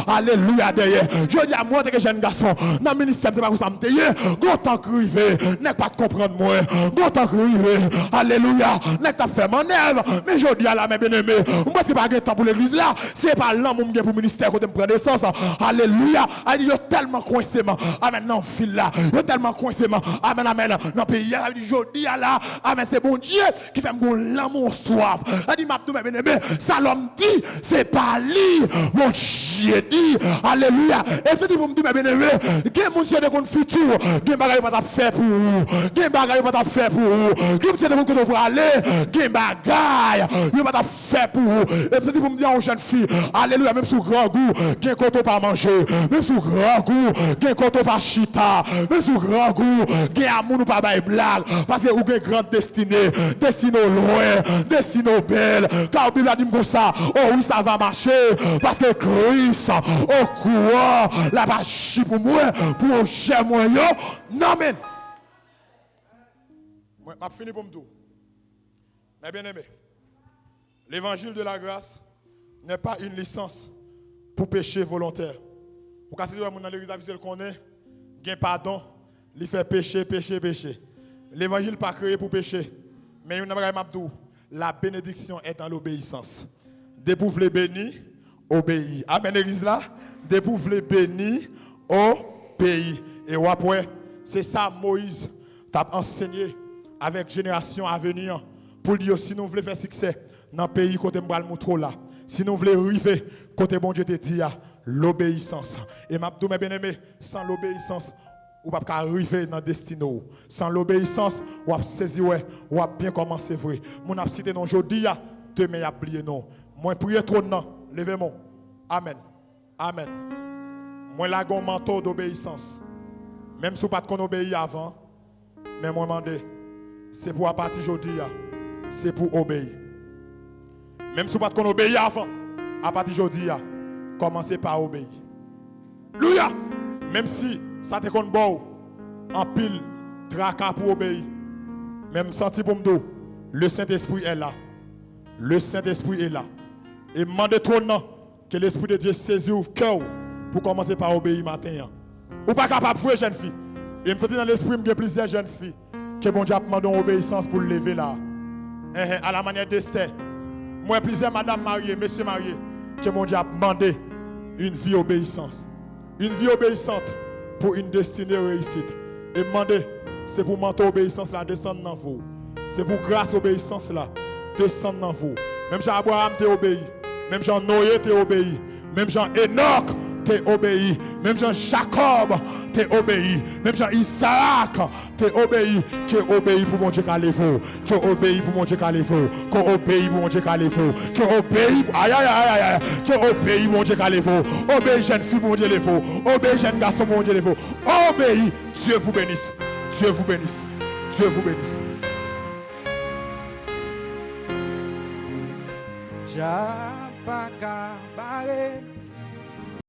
Alléluia derrière. Je dis à moi que jeune garçon, dans le ministère, c'est pas pour ça me tailler. Gontan crivé, n'est pas de comprendre moi. Gontan crivé. Alléluia. N'est pas fait mon œuvre. Mais je dis à la même bien-aimée, moi c'est pas un temps pour l'église là. C'est pas l'amour pour le ministère quand me prend naissance. Alléluia. Elle dit, yo tellement coincé. Amen, non, fil là. Yo tellement coincé. Amen, amen. Dans le pays, elle dit, je dis à la. Amen, c'est bon Dieu qui fait l'amour soif. Elle dit, ma bien-aimé, ça l'homme dit, c'est pas lui. Mon Dieu dit, alléluia. Et tu dis, vous me dites, mes bien-aimés, quel monde c'est de qu'on futur, quel bagage pas faire pour vous, quel bagage pas faire pour vous, quel c'est de qu'on devrait aller, quel bagage pas faire pour vous. Et tu dis, vous me dites, aux jeunes filles, alléluia, même sous grand goût, quel côté pas manger, même sous grand goût, quel côté pas chita, même sous grand goût, quel amour ou pas bail blague, parce que vous avez une grande destinée, destinée loin, destinée belle, car la Bible a dit comme ça, oh oui, ça va marcher, parce que Christ, au courant, la vache pour moi, pour chez moi, non, mais. Moi, je fini pour me dire. Mais bien aimé, l'évangile de la grâce n'est pas une licence pour pécher volontaire. Pour casser les gens dans l'église, il connaît, gain pardon, il fait pécher. L'évangile n'est pas créé pour pécher. Mais la bénédiction est dans l'obéissance. Dès que vous voulez bénir, obéir. Amen, l'église là. Dès que vous voulez bénir, obéir. Et après, c'est ça Moïse t'a enseigné avec génération à venir pour dire si nous voulons faire succès dans le pays côté Mbral là. Si nous voulons arriver côté bon Dieu te dit l'obéissance. Et m'abdou mes bien-aimés, sans l'obéissance, ou pas arriver dans le destin. Sans l'obéissance, ou pas saisir, ou pas bien commencer vrai. Mon a cité non aujourd'hui, demain y a plié non. Moi prier trop non, levez-moi. Amen. Amen. Moi là un manteau d'obéissance. Même si vous pas qu'on obéit avant, mais moi demandé, c'est pour à partir d'aujourd'hui, c'est pour obéir. Même si vous ne pouvez pas obéir avant, à partir d'aujourd'hui, commencez par obéir. Alléluia. Même si ça te compte bon, en pile, tracas pour obéir. Même senti pour me dire, le Saint-Esprit est là. Le Saint-Esprit est là. Et demandez-toi que l'Esprit de Dieu saisit le cœur pour commencer par obéir matin. Ou pas capable de jouer, jeune fille. Et je me sens dans l'esprit, il y a plusieurs jeunes filles que bon Dieu a demandé une obéissance pour le lever là. À la manière d'Esther. Moi, plusieurs madame mariées, messieurs mariés, que mon Dieu a demandé une vie obéissance. Une vie obéissante pour une destinée réussite. Et demander, c'est pour manteau obéissance là, descendre dans vous. C'est pour grâce obéissance là, descendre dans vous. Même Jean-Abraham t'a obéi. Même Jean-Noé t'a obéi. Même Jean-Enoch t'es obéi. Même Jean-Jacob t'es obéi. Même Jean-Isaac t'es obéi. Qui obéi pour mon Dieu qu'à l'effort. Qui obéi pour mon Dieu qu'à l'effort. Qui obéi pour mon Dieu qu'à l'effort. Qui obéi. Aïe aïe aïe aïe. Qui obéi pour mon Dieu qu'à l'effort. Obéi jeune fille pour mon Dieu l'effort. Obéi jeune garçon pour mon Dieu l'effort. Obéi. Dieu vous bénisse. Dieu vous bénisse. Dieu vous bénisse. Japaka bare